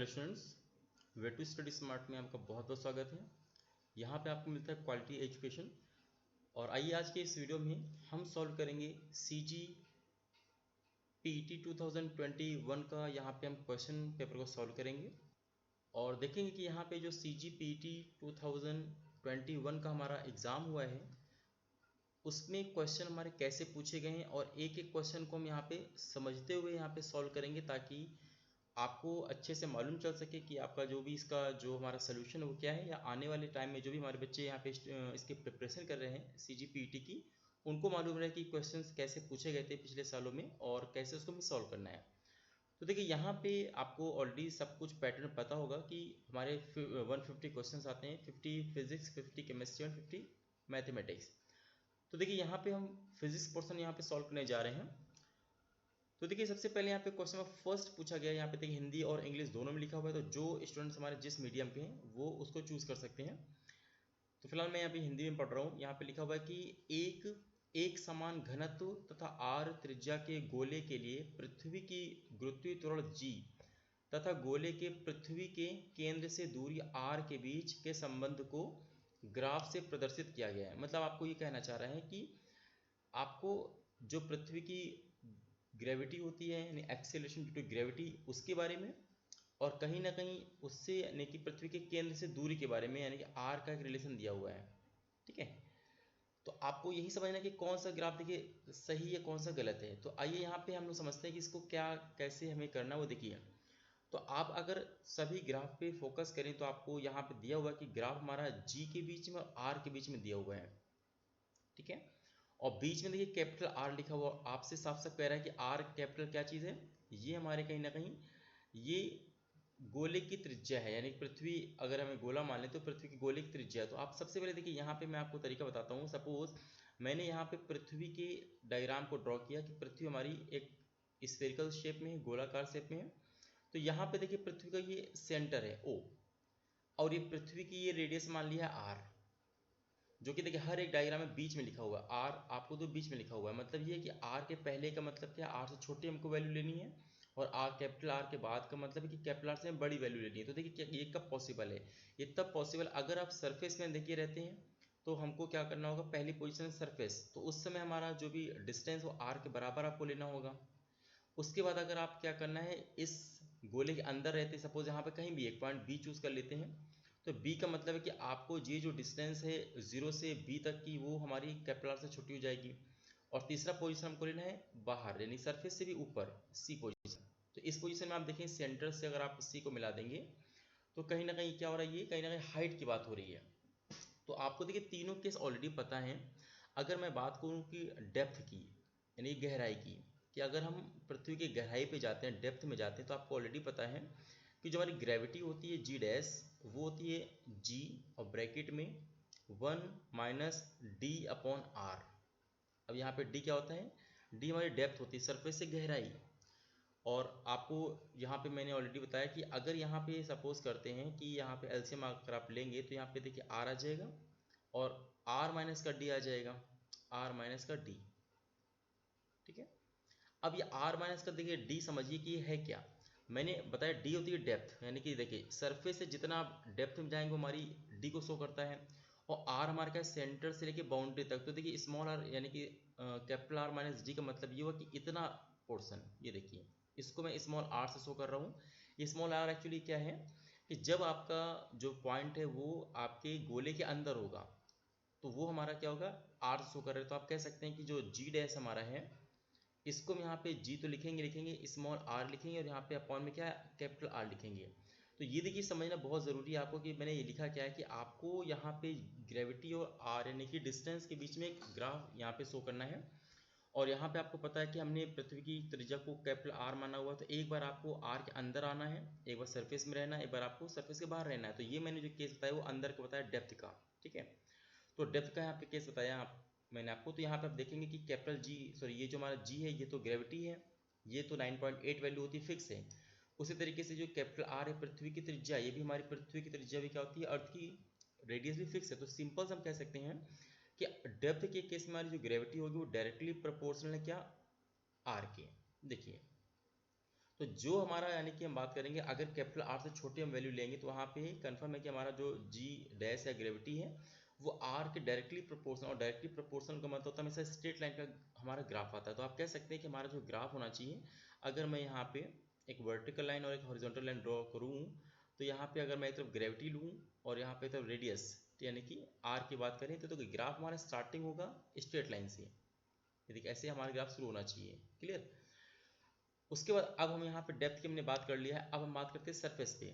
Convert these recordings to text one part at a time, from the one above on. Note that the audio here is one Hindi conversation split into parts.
Hello students, way to study smart में आपका बहुत बहुत स्वागत है। यहाँ पे आपको मिलता है क्वालिटी एजुकेशन। और आइए आज के इस वीडियो में हम सॉल्व करेंगे CG PET 2021 का। यहाँ पे हम क्वेश्चन पेपर को सॉल्व करेंगे और देखेंगे कि यहाँ पे जो CG PET 2021 का हमारा एग्ज़ाम हुआ है उसमें क्वेश्चन हमारे कैसे पूछे गए हैं और एक एक क्वेश्चन को हम यहाँ पे समझते हुए यहाँ पे सॉल्व करेंगे ताकि आपको अच्छे से मालूम चल सके कि आपका जो भी इसका जो हमारा सोल्यूशन है वो क्या है, या आने वाले टाइम में जो भी हमारे बच्चे यहाँ पे इसके प्रिपरेशन कर रहे हैं CG PET की, उनको मालूम रहे कि क्वेश्चंस कैसे पूछे गए थे पिछले सालों में और कैसे उसको हमें सॉल्व करना है। तो देखिए यहाँ पे आपको ऑलरेडी सब कुछ पैटर्न पता होगा कि हमारे 150 क्वेश्चन आते हैं, 50 फिजिक्स, 50 केमिस्ट्री और 50 मैथमेटिक्स। तो देखिए यहाँ पे हम फिजिक्स पोर्सन यहाँ पे सॉल्व करने जा रहे हैं। तो देखिए सबसे पहले यहाँ पे क्वेश्चन में फर्स्ट पूछा गया, यहाँ पे देखिए हिंदी और इंग्लिश दोनों में लिखा हुआ है, तो जो स्टूडेंट्स हमारे जिस मीडियम के हैं वो उसको चूज कर सकते हैं। तो फिलहाल मैं यहाँ पे हिंदी में पढ़ रहा हूँ। यहाँ पे लिखा हुआ है कि एक समान घनत्व तथा r त्रिज्या के गोले के लिए पृथ्वी की गुरुत्वीय त्वरण g तथा गोले के पृथ्वी के केंद्र से दूरी r के बीच के संबंध को ग्राफ से प्रदर्शित किया गया है। मतलब आपको ये कहना चाह रहे हैं कि आपको जो पृथ्वी की ग्रेविटी होती है यानी एक्सेलरेशन ड्यू टू ग्रेविटी उसके बारे में, और कहीं ना कहीं उससे यानी कि पृथ्वी के केंद्र से दूरी के बारे में यानी कि आर का एक रिलेशन दिया हुआ है। ठीक है, तो आपको यही समझना है कि कौन सा ग्राफ देखिए सही है कौन सा गलत है। तो आइए यहाँ पे हम लोग समझते हैं कि इसको क्या कैसे हमें करना वो देखिए। तो आप अगर सभी ग्राफ पे फोकस करें तो आपको यहाँ पे दिया हुआ है कि ग्राफ हमारा जी के बीच में और आर के बीच में दिया हुआ है। ठीक है, और बीच में देखिए कैपिटल आर लिखा हुआ, आपसे साफ साफ कह रहा है कि आर कैपिटल क्या चीज़ है, ये हमारे कहीं ना कहीं ये गोले की त्रिज्या है। यानी पृथ्वी अगर हमें गोला मान लें तो पृथ्वी की गोले की त्रिज्या है। तो आप सबसे पहले देखिए यहाँ पे मैं आपको तरीका बताता हूँ। सपोज मैंने यहाँ पे पृथ्वी के डायग्राम को ड्रॉ किया कि पृथ्वी हमारी एक स्फेरिकल शेप में है, गोलाकार शेप में है। तो यहाँ पे देखिए पृथ्वी का ये सेंटर है O, और ये पृथ्वी की ये रेडियस मान लिया है R, जो कि देखिए हर एक डायग्राम में बीच में लिखा हुआ है आर, आपको तो बीच में लिखा हुआ है। मतलब ये है कि आर के पहले का मतलब क्या, आर से छोटी हमको वैल्यू लेनी है, और आर कैपिटल आर के बाद का मतलब है कि कैपिटल आर से बड़ी वैल्यू लेनी है। तो देखिए ये कब पॉसिबल है, ये तब पॉसिबल अगर आप सरफेस में देखिए रहते हैं तो हमको क्या करना होगा, पहली पोजीशन सरफेस, तो उस समय हमारा जो भी डिस्टेंस वो आर के बराबर आपको लेना होगा। उसके बाद अगर आप क्या करना है, इस गोले के अंदर रहते, सपोज यहाँ पे कहीं भी एक पॉइंट बी चूज कर लेते हैं, तो बी का मतलब है कि आपको ये जो डिस्टेंस है 0 से बी तक की वो हमारी कैपिटल आर से छोटी हो जाएगी। और तीसरा पोजीशन हमको लेना है बाहर यानी सरफेस से भी ऊपर सी पोजीशन। तो इस पोजीशन में आप देखें सेंटर से अगर आप सी को मिला देंगे तो कहीं ना कहीं क्या हो रहा है, ये कहीं ना कहीं हाइट की बात हो रही है। तो आपको देखिए तीनों केस ऑलरेडी पता है। अगर मैं बात करूँ कि डेप्थ की यानी गहराई की, कि अगर हम पृथ्वी की गहराई पे जाते हैं, डेप्थ में जाते हैं, तो आपको ऑलरेडी पता है कि जो हमारी ग्रेविटी होती है जी डैश, वो होती है जी और ब्रैकेट में 1 माइनस डी अपॉन आर। अब यहाँ पे डी क्या होता है, डी हमारी डेप्थ होती है, सरफेस से गहराई। और आपको यहाँ पे मैंने ऑलरेडी बताया कि अगर यहाँ पे सपोज करते हैं कि यहाँ पे एलसीएम अगर आप लेंगे तो यहाँ पे देखिए आर आ जाएगा और आर माइनस का डी आ जाएगा, आर माइनस का डी। ठीक है, अब ये आर माइनस का देखिए डी समझिए कि ये है क्या, मैंने बताया डी होती है डेप्थ, यानी कि देखिए सरफेस से जितना आप डेप्थ में जाएंगे वो हमारी डी को शो करता है। और आर हमारे का सेंटर से लेके बाउंड्री तक, तो देखिए स्मॉल आर यानी कि कैपिटल आर माइनस डी का मतलब ये हुआ कि इतना पोर्शन, ये देखिए इसको मैं स्मॉल आर से शो कर रहा हूँ। ये स्मॉल आर एक्चुअली क्या है कि जब आपका जो पॉइंट है वो आपके गोले के अंदर होगा तो वो हमारा क्या होगा, आर शो कर रहे हैं। तो आप कह सकते हैं कि जो जी डैश हमारा है इसको हम यहाँ पे जी तो लिखेंगे स्मॉल आर लिखेंगे, और यहाँ पे अपॉन में क्या कैपिटल आर लिखेंगे। तो ये देखिए समझना बहुत ज़रूरी है आपको कि मैंने ये लिखा क्या है कि आपको यहाँ पे ग्रेविटी और आर यानी कि डिस्टेंस के बीच में एक ग्राफ यहाँ पे शो करना है। और यहाँ पे आपको पता है कि हमने पृथ्वी की त्रिज्या को कैपिटल आर माना हुआ, तो एक बार आपको आर के अंदर आना है, एक बार सरफेस में रहना है, एक बार आपको सरफेस के बाहर रहना है। तो ये मैंने जो केस बताया वो अंदर का बताया डेप्थ का। ठीक है, तो डेप्थ का यहाँ पे केस बताया मैंने आपको। तो यहाँ पे आप देखेंगे कि कैपिटल जी, सॉरी ये जो हमारा जी है ये तो ग्रेविटी है, ये तो 9.8 वैल्यू होती है, फिक्स है। उसी तरीके से जो कैपिटल आर है पृथ्वी की त्रिज्या, ये भी हमारी पृथ्वी की त्रिज्या भी क्या होती है, अर्थ की रेडियस भी फिक्स है। तो सिंपल से हम कह सकते हैं कि डेप्थ के केस में हमारी जो ग्रेविटी होगी वो डायरेक्टली प्रोपोर्शनल है क्या, आर के। देखिए तो जो हमारा यानी कि हम बात करेंगे अगर कैपिटल आर से छोटी हम वैल्यू लेंगे तो वहाँ पे कंफर्म है कि हमारा जो जी डैश या ग्रेविटी है वो आर के डायरेक्टली प्रोपोर्शनल, और डायरेक्टली प्रोपोर्शनल का मतलब होता है हमेशा स्ट्रेट लाइन का हमारा ग्राफ आता है। तो आप कह सकते हैं कि हमारा जो ग्राफ होना चाहिए, अगर मैं यहाँ पे एक वर्टिकल लाइन और एक हॉरिजॉन्टल लाइन ड्रॉ करूँ तो यहाँ पे अगर मैं एक तरफ ग्रेविटी लूँ और यहाँ पे तरफ रेडियस यानी कि आर की बात करें तो ग्राफ हमारा स्टार्टिंग होगा स्ट्रेट लाइन से। देखिए ऐसे हमारा ग्राफ शुरू होना चाहिए। क्लियर। उसके बाद अब हम यहाँ पे डेप्थ की हमने बात कर लिया है, अब हम बात करते हैं सरफेस पे।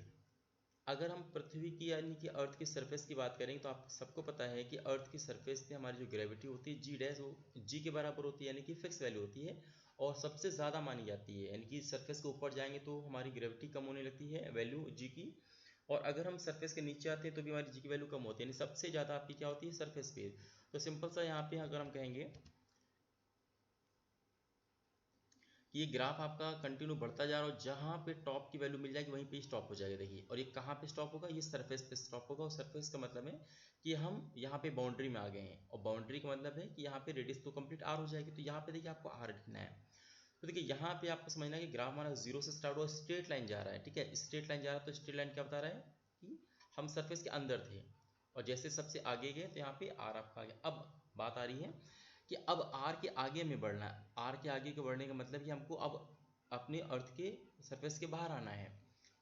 अगर हम पृथ्वी की यानी कि अर्थ की सरफेस की बात करें तो आप सबको पता है कि अर्थ की सरफेस पे हमारी जो ग्रेविटी होती है जी डैश वो जी के बराबर होती है, यानी कि फिक्स वैल्यू होती है और सबसे ज़्यादा मानी जाती है। यानी कि सरफेस के ऊपर जाएंगे तो हमारी ग्रेविटी कम होने लगती है वैल्यू जी की, और अगर हम सरफेस के नीचे आते हैं तो भी हमारी जी की वैल्यू कम होती है, यानी सबसे ज़्यादा आपकी क्या होती है सरफेस पे। तो सिंपल सा यहाँ पे अगर हम कहेंगे कि ये ग्राफ आपका कंटिन्यू बढ़ता जा रहा है और जहाँ पे टॉप की वैल्यू मिल जाएगी वहीं पे स्टॉप हो जाएगा। देखिए, और ये कहाँ पे स्टॉप होगा, ये सरफेस पे स्टॉप होगा। और सरफेस का मतलब है कि हम यहाँ पे बाउंड्री में आ गए हैं, और बाउंड्री का मतलब है कि यहाँ पे रेडियस तो कंप्लीट आर हो जाएगी। तो यहाँ पे देखिए आपको आर लिखना है। तो देखिए यहाँ पे आपको समझना है कि ग्राफ हमारा जीरो से स्टार्ट हुआ, स्ट्रेट लाइन जा रहा है। ठीक है, स्ट्रेट लाइन जा रहा है तो स्ट्रेट लाइन क्या बता रहा है कि हम सरफेस के अंदर थे, और जैसे सबसे आगे गए तो यहाँ पे आर आपका आ गया। अब बात आ रही है कि अब आर के आगे में बढ़ना है। आर के आगे के बढ़ने का मतलब कि हमको अब अपने अर्थ के सरफेस के बाहर आना है।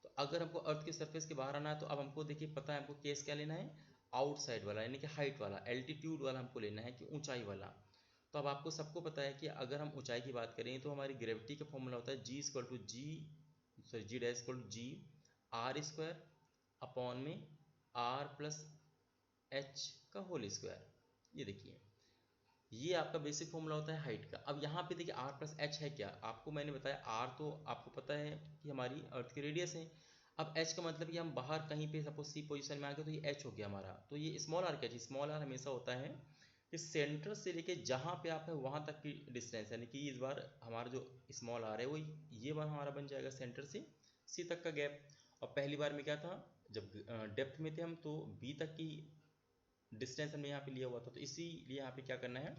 तो अगर हमको अर्थ के सरफेस के बाहर आना है तो अब हमको देखिए पता है हमको केस क्या लेना है, आउटसाइड वाला यानी कि हाइट वाला, एल्टीट्यूड वाला हमको लेना है कि ऊंचाई वाला। तो अब आपको सबको पता है कि अगर हम ऊंचाई की बात करें तो हमारी ग्रेविटी का फॉर्मूला होता है g dash equal to g R square upon में आर प्लस एच का होल स्क्वायर। ये देखिए ये आपका बेसिक फॉर्मूला होता है हाइट का। अब यहाँ पे देखिए आर प्लस एच है क्या, आपको मैंने बताया आर तो आपको पता है कि हमारी अर्थ की रेडियस है। अब एच का मतलब कि हम बाहर कहीं पे सपोज सी पोजीशन में आ गए तो ये एच हो गया हमारा। तो ये स्मॉल आर क्या है, स्मॉल आर हमेशा होता है कि सेंटर से लेके जहाँ पे आप है वहाँ तक की डिस्टेंस, यानी कि इस बार हमारा जो स्मॉल आर है वो ये बार हमारा बन जाएगा सेंटर से सी तक का गैप। और पहली बार में क्या था, जब डेप्थ में थे हम तो बी तक की डिस्टेंस हमने यहाँ पे लिया हुआ था। तो इसीलिए यहाँ पे क्या करना है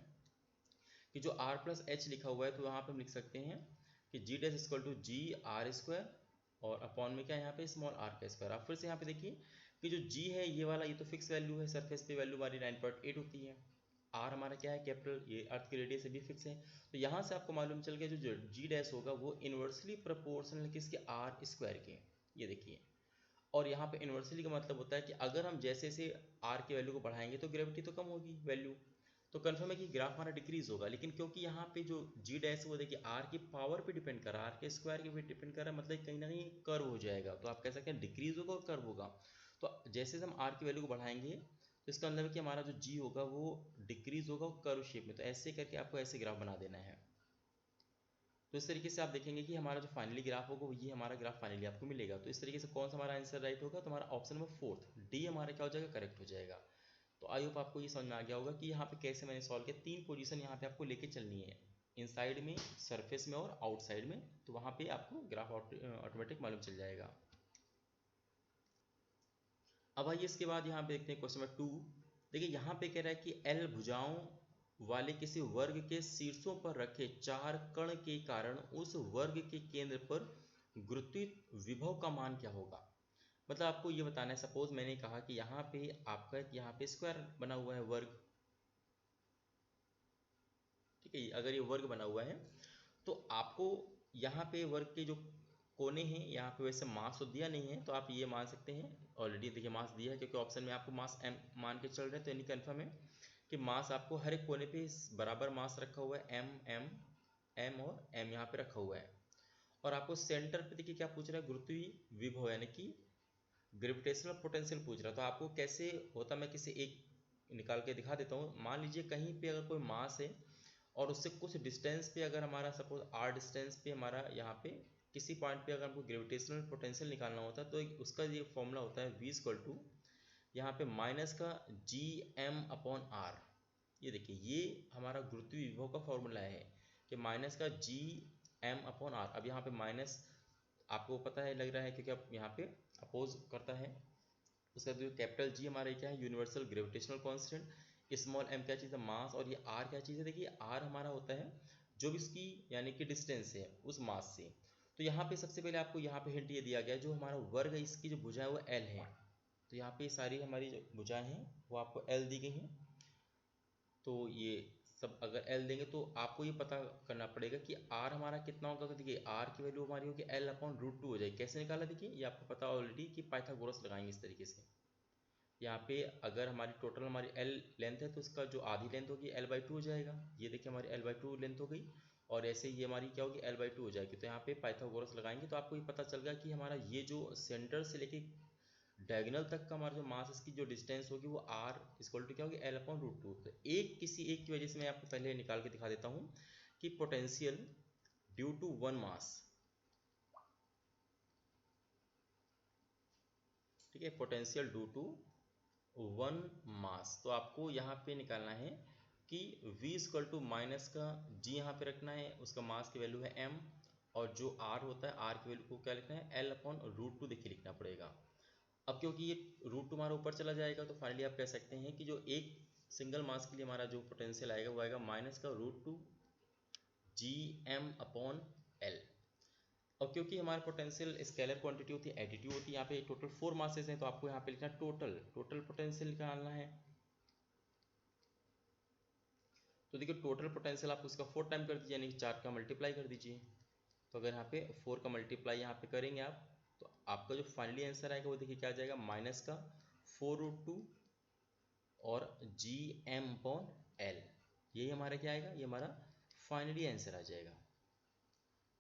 कि जो r प्लस एच लिखा हुआ है तो यहाँ पे हम लिख सकते हैं कि g dash equal to g R square और अपॉन में क्या है यहाँ पे स्मॉल आर का स्क्वायर। आप फिर से यहाँ पे देखिए कि जो g है ये वाला ये तो फिक्स वैल्यू है, सरफेस पे वैल्यू हमारी 9.8 होती है। r हमारा क्या है कैपिटल, ये अर्थ की रेडियस भी फिक्स है। तो यहाँ से आपको मालूम चल गया जो जी डैश होगा वो इन्वर्सली प्रोपोर्शनल किसके, आर स्क्वायर के। ये देखिए, और यहाँ पे इन्वर्सली का मतलब होता है कि अगर हम जैसे जैसे आर की वैल्यू को बढ़ाएंगे तो ग्रेविटी तो कम होगी वैल्यू, तो कन्फर्म है कि ग्राफ हमारा डिक्रीज होगा। लेकिन क्योंकि यहाँ पे जो जी डैश वो देखिए आर की पावर पे डिपेंड कर रहा है, आर के स्क्वायर के पे डिपेंड कर रहा है, मतलब कहीं ना कहीं कर्व हो जाएगा। तो आप कह सकते हैं डिक्रीज होगा और कर्व होगा। तो जैसे हम आर की वैल्यू को बढ़ाएंगे तो इसका मतलब है कि हमारा जो जी होगा वो डिक्रीज होगा कर्व शेप में। तो ऐसे करके आपको ऐसे ग्राफ बना देना है। तो इस तरीके से आप देखेंगे कि हमारा जो फाइनली ग्राफ होगा ये हमारा ग्राफ फाइनली आपको मिलेगा। तो इस तरीके से कौन सा हमारा आंसर राइट होगा, तो हमारा ऑप्शन नंबर फोर्थ डी हमारा क्या हो जाएगा, करेक्ट हो जाएगा। तो आई होप आपको ये समझ में आ गया होगा कि यहाँ पे कैसे मैंने सॉल्व किया। तीन पोजीशन यहाँ पे आपको लेके चलनी है, इनसाइड में, सरफेस में और आउटसाइड में। तो वहाँ पे आपको ग्राफ ऑटोमेटिक मालूम चल जाएगा। अब आइए इसके बाद यहाँ पे देखते हैं क्वेश्चन नंबर 2। देखिए यहाँ पे कह रहा है कि एल भुजाओं वाले किसी वर्ग के शीर्षों पर रखे चार कण के कारण उस वर्ग के केंद्र पर गुरुत्वीय विभव का मान क्या होगा। मतलब आपको ये बताना है, सपोज मैंने कहा कि यहाँ पे आपका यहाँ पे स्क्वायर बना हुआ है वर्ग, ठीक है, अगर ये वर्ग बना हुआ है तो आपको यहाँ पे वर्ग के जो कोने हैं यहाँ पे वैसे मास तो दिया नहीं है, तो आप ये मान सकते हैं ऑलरेडी देखिए मास दिया है क्योंकि ऑप्शन में आपको मास m मान के चल रहे हैं। तो यानी कन्फर्म है कि मास आपको हर एक कोने पे बराबर मास रखा हुआ है, m और m यहाँ पे रखा हुआ है। और आपको सेंटर पे देखिए क्या पूछ रहा है, गुरुत्वीय विभव यानी कि ग्रेविटेशनल पोटेंशियल पूछ रहा है। तो आपको कैसे होता, मैं किसी एक निकाल के दिखा देता हूँ। मान लीजिए कहीं पे अगर कोई मास है और उससे कुछ डिस्टेंस पे अगर हमारा सपोज r डिस्टेंस पे हमारा यहाँ पे किसी पॉइंट पे अगर हमको ग्रेविटेशनल पोटेंशियल निकालना होता है तो उसका ये फॉर्मूला होता है v इक्वल टू यहाँ पे माइनस का जी एम अपॉन आर। ये देखिए ये हमारा गुरुत्वीय विभव का फॉर्मूला है कि माइनस का जी एम अपॉन आर। अब यहाँ पे माइनस आपको पता है लग रहा है क्योंकि अब यहाँ पे अपोज करता है। उसका जो कैपिटल जी हमारा क्या है, universal gravitational constant, small m क्या चीज़ है, मास, और ये आर क्या चीज़ है, देखिए आर हमारा होता है जो भी इसकी यानी कि डिस्टेंस है उस मास से। तो यहाँ पे सबसे पहले आपको यहाँ पे हिंट ये दिया गया है, जो हमारा वर्ग है इसकी जो भुजा है वो एल है। तो यहाँ पे सारी हमारी जो भुजाएं हैं वो आपको एल दी गई हैं। तो ये सब अगर एल देंगे तो आपको ये पता करना पड़ेगा कि आर हमारा कितना होगा। तो देखिए आर की वैल्यू हमारी होगी एल अपॉन रूट 2 हो जाएगी। कैसे निकाला देखिए, ये आपको पता ऑलरेडी कि पाइथागोरस लगाएंगे इस तरीके से। यहाँ पे अगर हमारी टोटल हमारी एल लेंथ है तो इसका जो आधी लेंथ होगी एल बाई 2 हो जाएगा। ये देखिए हमारी एल बाई 2 लेंथ हो गई, और ऐसे ये हमारी क्या होगी एल बाई 2 हो जाएगी। तो यहाँ पे पाइथागोरस लगाएंगे तो आपको ये पता चल गया कि हमारा ये जो सेंटर से लेके डायगोनल तक का हमारा जो मास इसकी जो डिस्टेंस होगी वो आर इक्वल टू क्या होगी एल अपॉन रूट 2। तो किसी एक की वजह से मैं आपको पहले निकाल के दिखा देता हूँ कि potential due to one mass, ठीक है, potential due to one mass. तो आपको यहाँ पे निकालना है कि v इक्वल टू माइनस का g यहाँ पे रखना है, उसका मास की वैल्यू है m, और जो r होता है r की वैल्यू को क्या लिखना है l अपॉन रूट 2 देखिए लिखना पड़ेगा। अब क्योंकि ये रूट 2 हमारा ऊपर चला जाएगा तो फाइनली आप कह सकते हैं कि जो एक सिंगल मास के लिए हमारा जो पोटेंशियल आएगा वो आएगा माइनस का root 2 G M upon L. और क्योंकि हमारा पोटेंशियल स्केलर क्वांटिटी होती है, एडिटिव होती है, यहाँ पे टोटल 4 मासेस हैं तो आपको यहाँ पे लिखना टोटल पोटेंशियल निकालना है। तो देखिए टोटल पोटेंशियल आप उसका 4 टाइम कर दीजिए, यानी 4 का मल्टीप्लाई कर दीजिए। तो अगर यहाँ पे 4 का मल्टीप्लाई यहाँ पे करेंगे आप, तो आपका जो फाइनली आंसर आएगा वो देखिए क्या आ जाएगा माइनस का 4√2 और जी एम अपॉन एल। यही हमारा क्या आएगा, ये हमारा फाइनली आंसर आ जाएगा।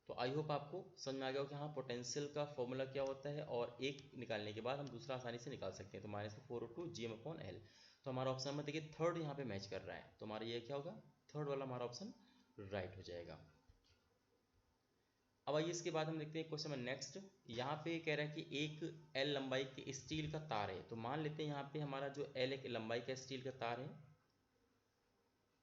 तो आई होप आपको समझ में आ गया हो कि हाँ पोटेंशियल का फॉर्मूला क्या होता है, और एक निकालने के बाद हम दूसरा आसानी से निकाल सकते हैं। तो माइनस का 4√2 जी एम अपॉन एल। तो हमारा ऑप्शन में देखिए थर्ड यहाँ पे मैच कर रहा है, तो हमारा ये क्या होगा, थर्ड वाला हमारा ऑप्शन राइट हो जाएगा। अब आइए इसके बाद हम देखते हैं क्वेश्चन में नेक्स्ट। यहाँ पे कह रहा है कि एक एल लंबाई के स्टील का तार है। तो मान लेते हैं यहाँ पे हमारा जो एल एक लंबाई का स्टील का तार है,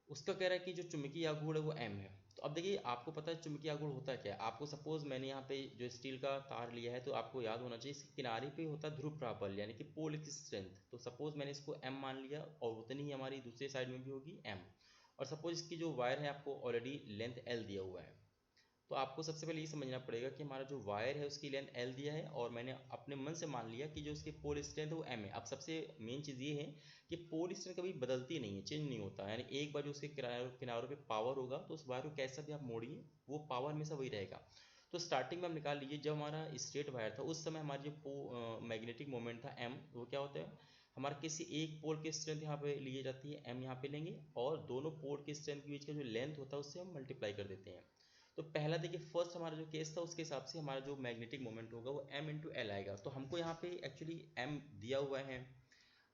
उसका कह रहा है कि जो चुंबकीय आघूर्ण है वो एम है। तो अब देखिए आपको पता है चुंबकीय आघूर्ण होता है क्या है। आपको सपोज मैंने यहाँ पे जो स्टील का तार लिया है तो आपको याद होना चाहिए इसके किनारे पे होता है ध्रुव प्राबल्य यानी कि पोल की स्ट्रेंथ। तो सपोज मैंने इसको एम मान लिया और उतनी ही हमारी दूसरी साइड में भी होगी एम। और सपोज इसकी जो वायर है आपको ऑलरेडी लेंथ एल दिया हुआ है। तो आपको सबसे पहले ये समझना पड़ेगा कि हमारा जो वायर है उसकी लेंथ एल दिया है और मैंने अपने मन से मान लिया कि जो उसकी पोल स्ट्रेंथ है वो एम है। अब सबसे मेन चीज़ ये है कि पोल स्ट्रेंथ कभी बदलती नहीं है, चेंज नहीं होता। यानी एक बार जो उसके किनारों पे पावर होगा तो उस वायर को कैसा भी आप मोड़िए वो पावर हमेशा वही रहेगा। तो स्टार्टिंग में हम निकाल लीजिए जब हमारा स्ट्रेट वायर था उस समय हमारी जो मैग्नेटिक मोमेंट था एम, वो क्या होता है हमारा किसी एक पोल की स्ट्रेंथ यहाँ पे ली जाती है एम, यहाँ पे लेंगे और दोनों पोल की स्ट्रेंथ के बीच का जो लेंथ होता है उससे हम मल्टीप्लाई कर देते हैं। तो पहला देखिए फर्स्ट हमारा जो केस था उसके हिसाब से हमारा जो मैग्नेटिक मोमेंट होगा वो m इंटू एल आएगा। तो हमको यहाँ पे एक्चुअली m दिया हुआ है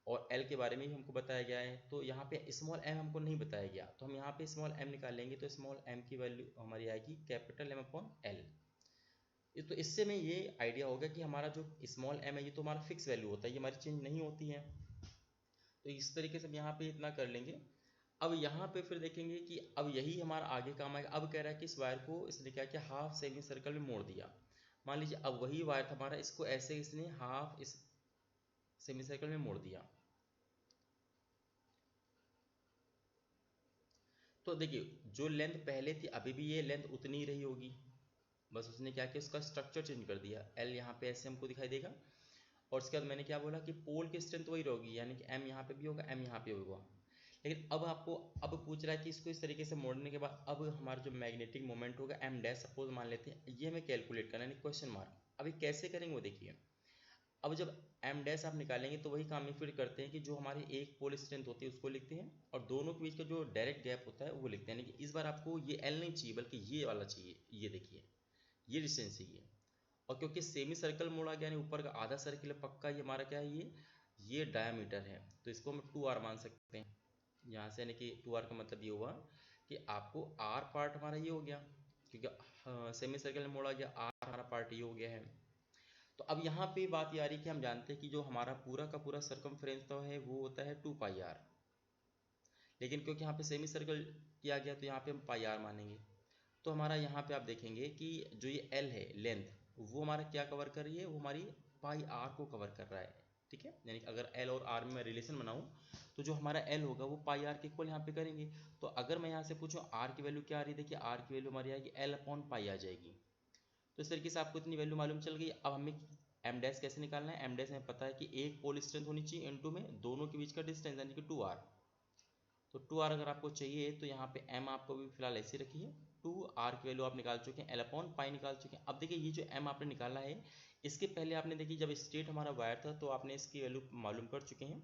और l के बारे में भी हमको बताया गया है। तो यहाँ पे स्मॉल m हमको नहीं बताया गया, तो हम यहाँ पे स्मॉल m निकालेंगे तो स्मॉल m की वैल्यू हमारी आएगी कैपिटल M अपॉन एल। तो इससे में ये आइडिया होगा कि हमारा जो स्मॉल m है ये तो हमारा फिक्स वैल्यू होता है, ये हमारी चेंज नहीं होती है। तो इस तरीके से हम यहाँ पे इतना कर लेंगे। अब यहाँ पे फिर देखेंगे कि अब यही हमारा आगे काम आएगा। अब कह रहा है कि इस वायर को इसने क्या किया, हाफ सेमी सर्कल में मोड़ दिया। मान लीजिए अब वही वायर था हमारा, इसको ऐसे इसने हाफ इस सेमी सर्कल में मोड़ दिया। तो देखिए जो लेंथ पहले थी अभी भी ये लेंथ उतनी ही रही होगी, बस उसने क्या किया उसका स्ट्रक्चर चेंज कर दिया। एल यहाँ पे ऐसे हमको दिखाई देगा और उसके बाद मैंने क्या बोला कि पोल की स्ट्रेंथ वही रहेगी, यानी कि एम यहाँ पे भी होगा एम यहाँ पे होगा। लेकिन अब आपको अब पूछ रहा है कि इसको इस तरीके से मोड़ने के बाद अब हमारा जो मैग्नेटिक मोमेंट होगा एम डैश सपोज मान लेते हैं, ये हमें कैलकुलेट करना है क्वेश्चन मार्क। अभी कैसे करेंगे वो देखिए। अब जब एम डैश आप निकालेंगे तो वही काम फिर करते हैं कि जो हमारी एक पोल स्ट्रेंथ होती है उसको लिखते हैं और दोनों के बीच का जो डायरेक्ट गैप होता है वो लिखते हैं। यानी कि इस बार आपको ये एल नहीं चाहिए बल्कि ये वाला चाहिए, ये देखिए ये डिस्टेंस चाहिए। और क्योंकि सेमी सर्कल मोड़ा गया यानी ऊपर का आधा सर्किल पक्का, ये हमारा क्या है ये डायामीटर है, तो इसको हम 2r मान सकते हैं यहाँ से। यानी कि 2r का मतलब ये हुआ कि आपको r पार्ट हमारा ये हो गया क्योंकि सेमी सर्कल में मोड़ा गया, r हमारा पार्ट ये हो गया है। तो अब यहाँ पे बात ये आ रही है कि हम जानते हैं कि जो हमारा पूरा का पूरा सर्कमफ्रेंस तो है वो होता है 2πr, लेकिन क्योंकि यहाँ पे सेमी सर्कल किया गया तो यहाँ पे हम πr मानेंगे। तो हमारा यहाँ पे आप देखेंगे कि जो ये l है लेंथ वो हमारा क्या कवर कर रही है, वो हमारी पाई आर को कवर कर रहा है। ठीक है, यानी कि अगर l और r में मैं रिलेशन बनाऊँ तो जो हमारा l होगा वो पाई आर के इक्वल यहाँ पे करेंगे। तो अगर मैं यहाँ से पूछूँ r की वैल्यू क्या आ रही है, देखिए r की वैल्यू हमारी आएगी l अपॉन पाई आ जाएगी। तो इस तरीके से आपको इतनी वैल्यू मालूम चल गई। अब हमें एम डैश कैसे निकालना है। एम डैश हमें पता है कि एक पोल स्ट्रेंथ होनी चाहिए इनटू में दोनों के बीच का डिस्टेंस यानी कि 2r। तो 2r अगर आपको चाहिए तो यहाँ पे m आपको भी फिलहाल ऐसे रखिए, 2r की वैल्यू आप निकाल चुके हैं, l अपॉन पाई निकाल चुके हैं। अब देखिए ये जो m आपने निकाला है, इसके पहले आपने देखिए जब स्टेट हमारा वायर था तो आपने इसकी वैल्यू मालूम कर चुके हैं।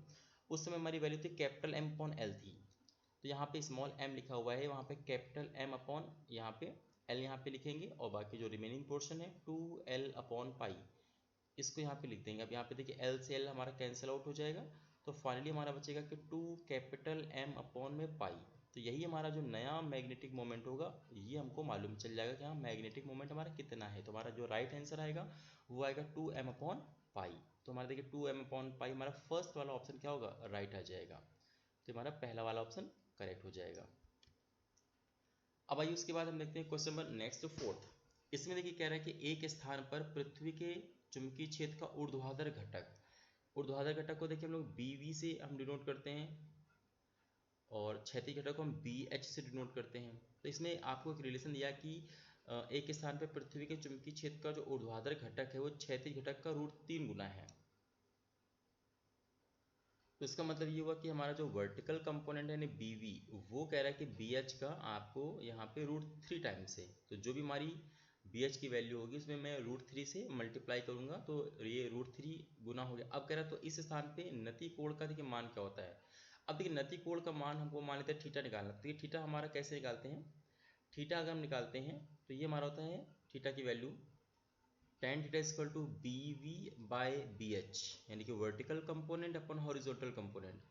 उस समय हमारी वैल्यू थी कैपिटल M अपॉन L थी, तो यहाँ पे स्मॉल m लिखा हुआ है, वहाँ पे कैपिटल M अपॉन यहाँ पे L यहाँ पे लिखेंगे, और बाकी जो रिमेनिंग पोर्शन है 2L अपॉन पाई इसको यहाँ पे लिख देंगे। अब यहाँ पे देखिए L से L हमारा कैंसिल आउट हो जाएगा, तो फाइनली हमारा बचेगा कि 2 कैपिटल M अपॉन में पाई। तो यही हमारा जो नया मैग्नेटिक मोमेंट होगा, ये हमको मालूम चल जाएगा कि हाँ मैग्नेटिक मोमेंट हमारा कितना है। तो हमारा जो राइट आंसर आएगा वो आएगा 2M अपॉन पाई। तो हमारा देखिए 2M अपॉन पाई हमारा फर्स्ट वाला ऑप्शन क्या होगा, राइट आ जाएगा। तो हमारा पहला वाला ऑप्शन करेक्ट हो जाएगा। अब आइए उसके बाद हम देखते हैं क्वेश्चन नंबर नेक्स्ट फोर्थ। इसमें देखिए कह रहा है कि एक स्थान पर पृथ्वी के चुंबकीय क्षेत्र का ऊर्ध्वाधर घटक, ऊर्ध्वाधर घटक को देखिए हम लोग BV से हम डिनोट करते हैं, और क्षैतिज घटक को हम BH से डिनोट करते हैं। तो इसमें आपको एक रिलेशन दिया कि एक स्थान पर पृथ्वी के चुंबकीय क्षेत्र का जो ऊर्ध्वाधर घटक है वो क्षैतिज घटक का √3 गुना है। तो इसका मतलब ये हुआ कि हमारा जो वर्टिकल कंपोनेंट है यानी BV, वो कह रहा है कि BH का आपको यहाँ पे √3 टाइम्स है। तो जो भी हमारी BH की वैल्यू होगी उसमें मैं √3 से मल्टीप्लाई करूंगा, तो ये √3 गुना हो गया। अब कह रहा है तो इस स्थान पे नति कोण का देखिए मान क्या होता है। अब देखिए नति कोण का मान हमको मान लेते हैं थीटा निकालना। तो ये थीटा हमारा कैसे निकालते हैं, थीटा अगर हम निकालते हैं तो ये हमारा होता है थीटा की value tan theta is equal to BV by BH, यानी कि vertical component upon horizontal component.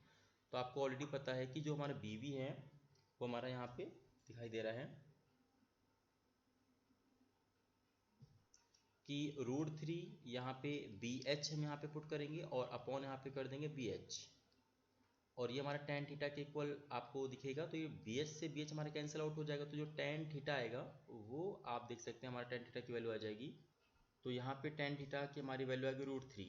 तो आपको ऑलरेडी पता है कि जो हमारा BV है वो हमारा यहाँ पे दिखाई दे रहा है कि √3 यहाँ पे BH हम यहाँ पे पुट करेंगे और अपॉन यहाँ पे कर देंगे BH, और ये हमारा tan थीटा के इक्वल आपको दिखेगा। तो ये BH से BH हमारा कैंसिल आउट हो जाएगा, तो जो tan थीटा आएगा वो आप देख सकते हैं हमारा tan थीटा की वैल्यू आ जाएगी। तो यहाँ पे tan थीटा की हमारी वैल्यू आएगी √3।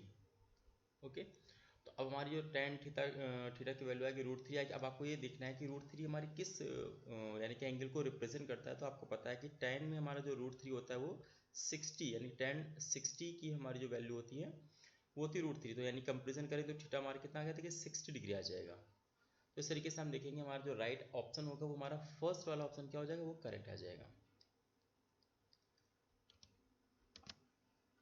ओके, तो अब हमारी जो tan थीटा की वैल्यू आएगी √3 आएगी। अब आपको ये देखना है कि √3 हमारी किस यानी कि एंगल को रिप्रेजेंट करता है। तो आपको पता है कि tan में हमारा जो √3 होता है वो 60, यानी tan 60 की हमारी जो वैल्यू होती है वो होती है √3। तो यानी कंपेरिजन करें तो थीटा हमारा कितना आ गया, देखिए 60 डिग्री आ जाएगा। तो इस तरीके से हम देखेंगे हमारा जो राइट ऑप्शन होगा वो हमारा फर्स्ट वाला ऑप्शन क्या हो जाएगा, वो करेक्ट आ जाएगा।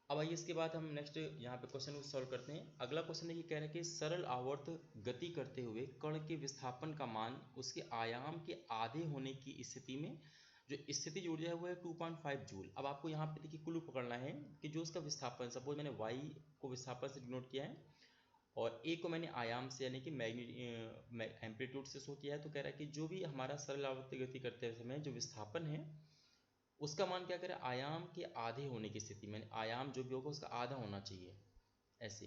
अब आइए इसके बाद हम नेक्स्ट यहाँ पे क्वेश्चन को सॉल्व करते हैं। अगला क्वेश्चन ये कह रहा है कि सरल आवर्त गति करते हुए कण के विस्थापन का मान उसके आयाम के आधे होने की स्थिति में जो स्थितिज ऊर्जा है वो है 2.5 जूल। अब आपको यहाँ पे देखिए क्लू पकड़ना है कि जो उसका विस्थापन, सपोज मैंने y को विस्थापन से डिनोट किया है और a को मैंने आयाम से यानी कि एम्पलीट्यूड से शो किया है। तो कह रहा है कि जो भी हमारा सरल आवर्त गति करते समय जो विस्थापन है उसका मान क्या करें, आयाम के आधे होने की स्थिति में, आयाम जो भी होगा उसका आधा होना चाहिए ऐसे।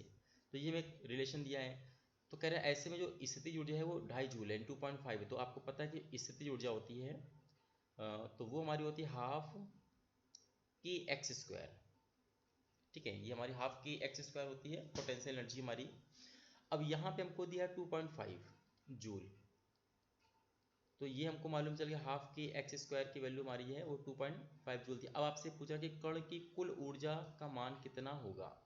तो ये मैं एक रिलेशन दिया है। तो कह रहा है ऐसे में जो स्थितिज ऊर्जा है वो 2.5 जूल है, 2.5 है। तो आपको पता है कि स्थितिज ऊर्जा होती है तो वो हमारी होती है हाफ की एक्स स्क्वायर। ठीक है, ये हमारी हाफ की एक्स स्क्वायर होती है पोटेंशियल एनर्जी हमारी। अब यहाँ पे हमको दिया 2.5 जूल, तो ये हमको मालूम चल गया हाफ की एक्स स्क्वायर की वैल्यू हमारी है वो 2.5 जूल थी। अब आपसे पूछा कि कण की कुल ऊर्जा का मान कितना होगा।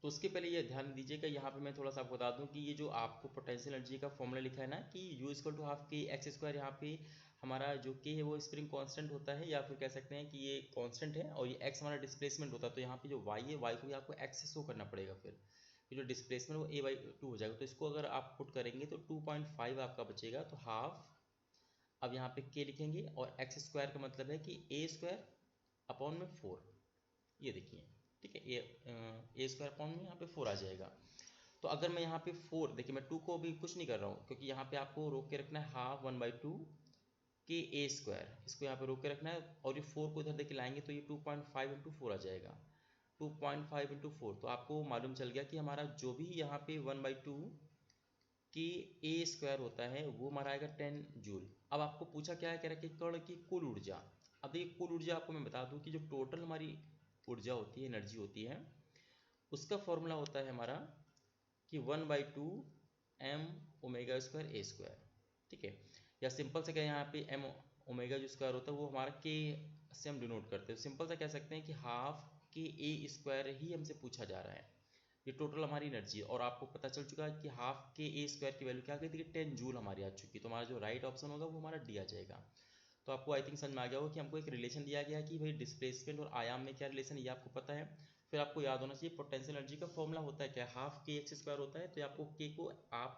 तो उसके पहले ये ध्यान दीजिएगा, यहाँ पे मैं थोड़ा सा आपको बता दूं कि ये जो आपको पोटेंशियल एनर्जी का फॉर्मूला लिखा है ना कि U इक्वल टू हाफ के एक्स स्क्वायर, यहाँ पे हमारा जो के है वो स्प्रिंग कांस्टेंट होता है, या फिर कह सकते हैं कि ये कांस्टेंट है, और ये एक्स हमारा डिस्प्लेसमेंट होता है। तो यहाँ पे जो वाई है, वाई को भी आपको एक्स से शो करना पड़ेगा, फिर जो डिस्प्लेसमेंट वो a/2 हो जाएगा। तो इसको अगर आप पुट करेंगे तो 2.5 आपका बचेगा, तो हाफ। अब यहाँ पे k लिखेंगे और एक्स स्क्वायर का मतलब है कि a स्क्वायर अपॉन में 4, ये देखिए। ठीक है, ए स्क्वायर अपॉन में यहाँ पे 4 आ जाएगा। तो अगर मैं यहाँ पे 4, देखिए मैं 2 को अभी कुछ नहीं कर रहा हूँ क्योंकि यहाँ पे आपको रोक के रखना है हाफ 1/2 के ए स्क्वायर, इसको यहाँ पे रोक के रखना है। और ये 4 को इधर देखिए लाएंगे तो ये 2.5 इंटू 4 आ जाएगा, 2.5 इंटू 4। तो आपको मालूम चल गया कि हमारा जो भी यहाँ पे 1/2 कि ए स्क्वायर होता है वो हमारा आएगा 10 जूल। अब आपको पूछा क्या है, कह रहा है कि कण की कुल ऊर्जा। अब देखिए कुल ऊर्जा आपको मैं बता दूं कि जो टोटल हमारी ऊर्जा होती है, एनर्जी होती है, उसका फॉर्मूला होता है हमारा कि 1/2 m ओमेगा स्क्वायर ए स्क्वायर। ठीक है, या सिंपल से क्या यहाँ पे m ओमेगा जो स्क्वायर होता है वो हमारा के से हम डिनोट करते हैं। सिंपल सा कह सकते हैं कि हाफ के ए स्क्वायर ही हमसे पूछा जा रहा है, ये टोटल हमारी एनर्जी है। और आपको पता चल चुका है कि हाफ के ए स्क्वायर की वैल्यू क्या गई थी कि 10 जूल हमारी आ चुकी है। तो हमारा जो राइट ऑप्शन होगा वो हमारा डी आ जाएगा। तो आपको आई थिंक समझ में आ गया होगा कि हमको एक रिलेशन दिया गया है कि भाई डिस्प्लेसमेंट और आयाम में क्या रिलेशन, ये आपको पता है। फिर आपको याद होना चाहिए पोटेंशियल एनर्जी का फॉर्मूला होता है क्या, हाफ के एक्स स्क्वायर होता है। तो आपको के को आप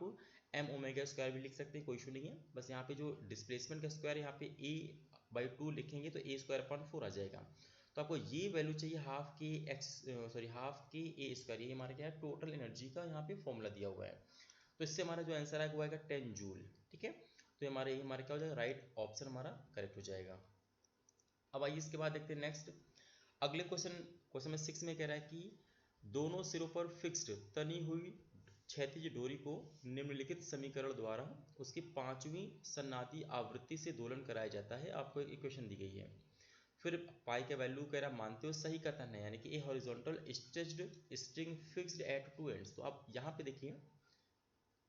एम ओमेगा स्क्वायर भी लिख सकते हैं, कोई इशू नहीं है। बस यहाँ पे जो डिस्प्लेसमेंट का स्क्वायर यहाँ पे ए बाई 2 लिखेंगे तो ए स्क्वायर अपॉन 4 आ जाएगा। तो आपको ये वैल्यू चाहिए हाफ के एक्स हाफ के ए स्क्वायर, ये हमारा क्या है टोटल एनर्जी का यहाँ पे फॉर्मूला दिया हुआ है। तो इससे हमारा जो आंसर आएगा वो आएगा 10 जूल। ठीक है, तो हमारे क्या हो जाएगा, राइट ऑप्शन हमारा करेक्ट हो जाएगा। अब आइए इसके बाद देखते हैं नेक्स्ट अगले क्वेश्चन में 6 में कह रहा है कि दोनों सिरों पर फिक्स्ड तनी हुई क्षैतिज डोरी को निम्नलिखित समीकरण द्वारा उसकी 5वीं सन्नाटी आवृत्ति से दोलन कराया जाता है। आपको एक इक्वेशन दी गई है। फिर पाई का वैल्यू कह रहा मानते हो सही कथन है, यानी कि ए horizontal stretched string fixed at 2 ends. तो आप यहाँ पे देखिए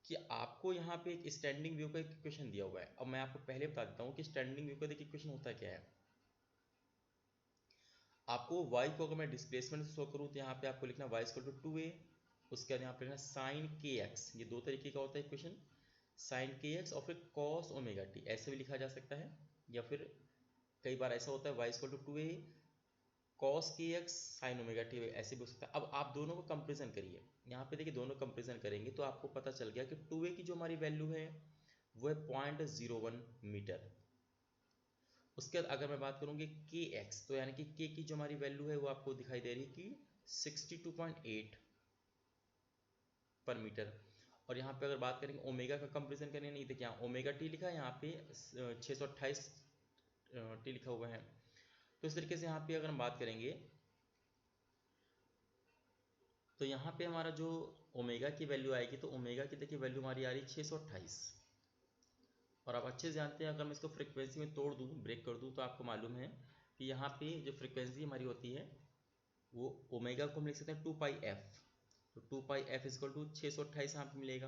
कि आपको यहाँ पे एक स्टैंडिंग व्यू का एक इक्वेशन दिया हुआ है। अब मैं आपको पहले बता देता हूँ कि स्टैंडिंग व्यू का देखिए इक्वेशन होता क्या है। आपको y को अगर मैं डिस्प्लेसमेंट से शो करूँ तो यहाँ पे आपको लिखना y इक्वल टू 2a, उसके बाद यहाँ पे लिखना साइन के एक्स। ये दो तरीके का होता है इक्वेशन, साइन के एक्स और फिर कॉस ओमेगा टी, ऐसे भी लिखा जा सकता है। या फिर कई बार ऐसा होता है y equal to 2a cos के एक्स साइन ओमेगा टी, ऐसे भी हो सकता है। अब आप दोनों को कंपेरिजन करिए, यहाँ पे देखिए दोनों कंपेरिजन करेंगे तो आपको पता चल गया कि 2a की जो हमारी वैल्यू है वो है 0.01 मीटर। उसके बाद अगर मैं बात करूँगी के एक्स, तो यानी कि के की जो हमारी वैल्यू है वो आपको दिखाई दे रही है कि 62.8 पर मीटर। और यहाँ पे अगर बात करेंगे ओमेगा का कंपेरिजन करें, नहीं देखिए यहाँ ओमेगा टी लिखा है, यहाँ पे 628 टी लिखा हुआ है। तो इस तरीके से यहाँ पे अगर हम बात करेंगे तो यहाँ पे हमारा जो ओमेगा की वैल्यू आएगी, तो ओमेगा की देखिए वैल्यू हमारी आ रही है 628। और आप अच्छे से जानते हैं अगर मैं इसको फ्रीक्वेंसी में तोड़ दूँ, ब्रेक कर दूँ, तो आपको मालूम है कि यहाँ पे जो फ्रीक्वेंसी हमारी होती है वो ओमेगा को हम लिख सकते हैं 2πf। तो 2πf इक्वल टू 628 यहाँ पे मिलेगा।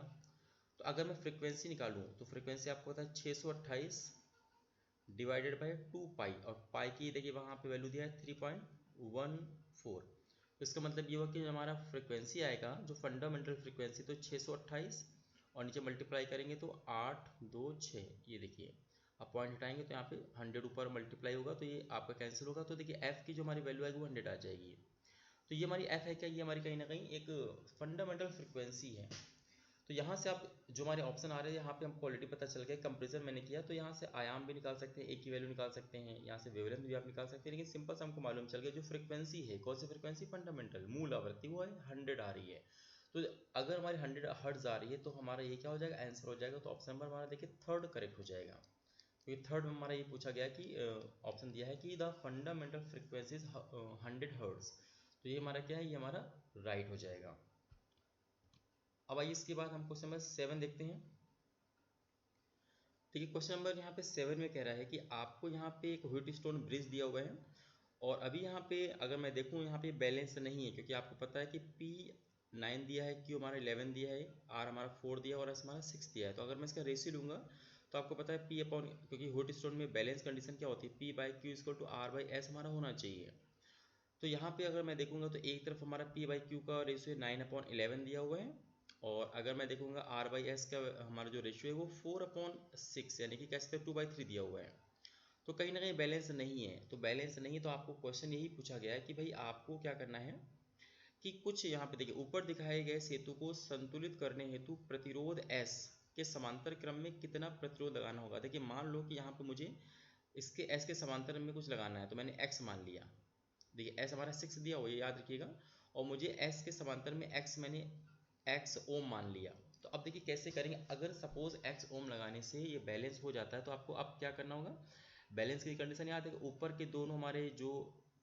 तो अगर मैं फ्रीक्वेंसी निकालूँ तो फ्रीक्वेंसी आपको पता है 628 डिवाइडेड बाई 2π, और पाई की देखिए वहाँ पे वैल्यू दिया है 3.14। तो इसका मतलब ये हुआ कि हमारा फ्रीक्वेंसी आएगा जो फंडामेंटल फ्रीक्वेंसी, तो 628 और नीचे मल्टीप्लाई करेंगे तो 826। ये देखिए आप पॉइंट हटाएंगे तो यहाँ पे 100 ऊपर मल्टीप्लाई होगा तो ये आपका कैंसिल होगा। तो देखिए एफ की जो हमारी वैल्यू आएगी वो 100 आ जाएगी। तो ये हमारी एफ है क्या, ये हमारी कहीं ना कहीं एक फंडामेंटल फ्रिक्वेंसी है। तो यहाँ से आप जो हमारे ऑप्शन आ रहे हैं यहाँ पे हमको ऑलरेडी पता चल गया, कंपेरिजन मैंने किया। तो यहाँ से आयाम भी निकाल सकते हैं, एक की वैल्यू निकाल सकते हैं, यहाँ से वेवलेंथ भी आप निकाल सकते हैं। लेकिन सिंपल से हमको मालूम चल गया जो फ्रिक्वेंसी है, कौन सी फ्रिक्वेंसी, फंडामेंटल मूल आवृत्ति, वो है 100 आ रही है। तो अगर हमारी 100 हर्ट्ज आ रही है तो हमारा ये क्या हो जाएगा, आंसर हो जाएगा। तो ऑप्शन नंबर हमारा देखिए थर्ड करेक्ट हो जाएगा। क्योंकि थर्ड में हमारा ये पूछा गया कि ऑप्शन दिया है कि द फंडामेंटल फ्रिक्वेंसी 100 हर्ट्ज। तो ये हमारा क्या है, ये हमारा राइट हो जाएगा। अब आइए इसके बाद हम क्वेश्चन नंबर 7 देखते हैं। ठीक है, क्वेश्चन नंबर यहाँ पे 7 में कह रहा है कि आपको यहाँ पे एक व्हीटस्टोन ब्रिज दिया हुआ है और अभी यहाँ पे अगर मैं देखूँ यहाँ पे बैलेंस नहीं है, क्योंकि आपको पता है कि P 9 दिया है, Q हमारा 11 दिया है, R हमारा 4 दिया है और S हमारा 6 दिया है। तो अगर मैं इसका रेशियो लूँगा तो आपको पता है P अपॉन, क्योंकि व्हीटस्टोन में बैलेंस कंडीशन क्या होती है, P by Q equal to R by S हमारा होना चाहिए। तो यहाँ पे अगर मैं देखूंगा तो एक तरफ हमारा P बाई Q का रेशियो 9/11 दिया हुआ है, और अगर मैं देखूंगा R बाई S का हमारा जो रेशियो है वो 4/6 यानी कि कह सकते हैं 2/3 दिया हुआ है। तो कहीं ना कहीं बैलेंस नहीं है। तो बैलेंस नहीं है तो आपको क्वेश्चन यही पूछा गया है कि भाई आपको क्या करना है कि कुछ यहाँ पे देखिए ऊपर दिखाए गए सेतु को संतुलित करने हेतु प्रतिरोध S के समांतर क्रम में कितना प्रतिरोध लगाना होगा। देखिए मान लो कि यहाँ पे मुझे इसके S के समांतर में कुछ लगाना है, तो मैंने X मान लिया। देखिए S हमारा 6 दिया हुआ है, याद रखिएगा, और मुझे S के समांतर में X मैंने X ओम मान लिया। तो अब देखिए कैसे करेंगे, अगर सपोज X ओम लगाने से ये बैलेंस हो जाता है तो आपको अब क्या करना होगा, बैलेंस की कंडीशन याद है, ऊपर के दोनों हमारे जो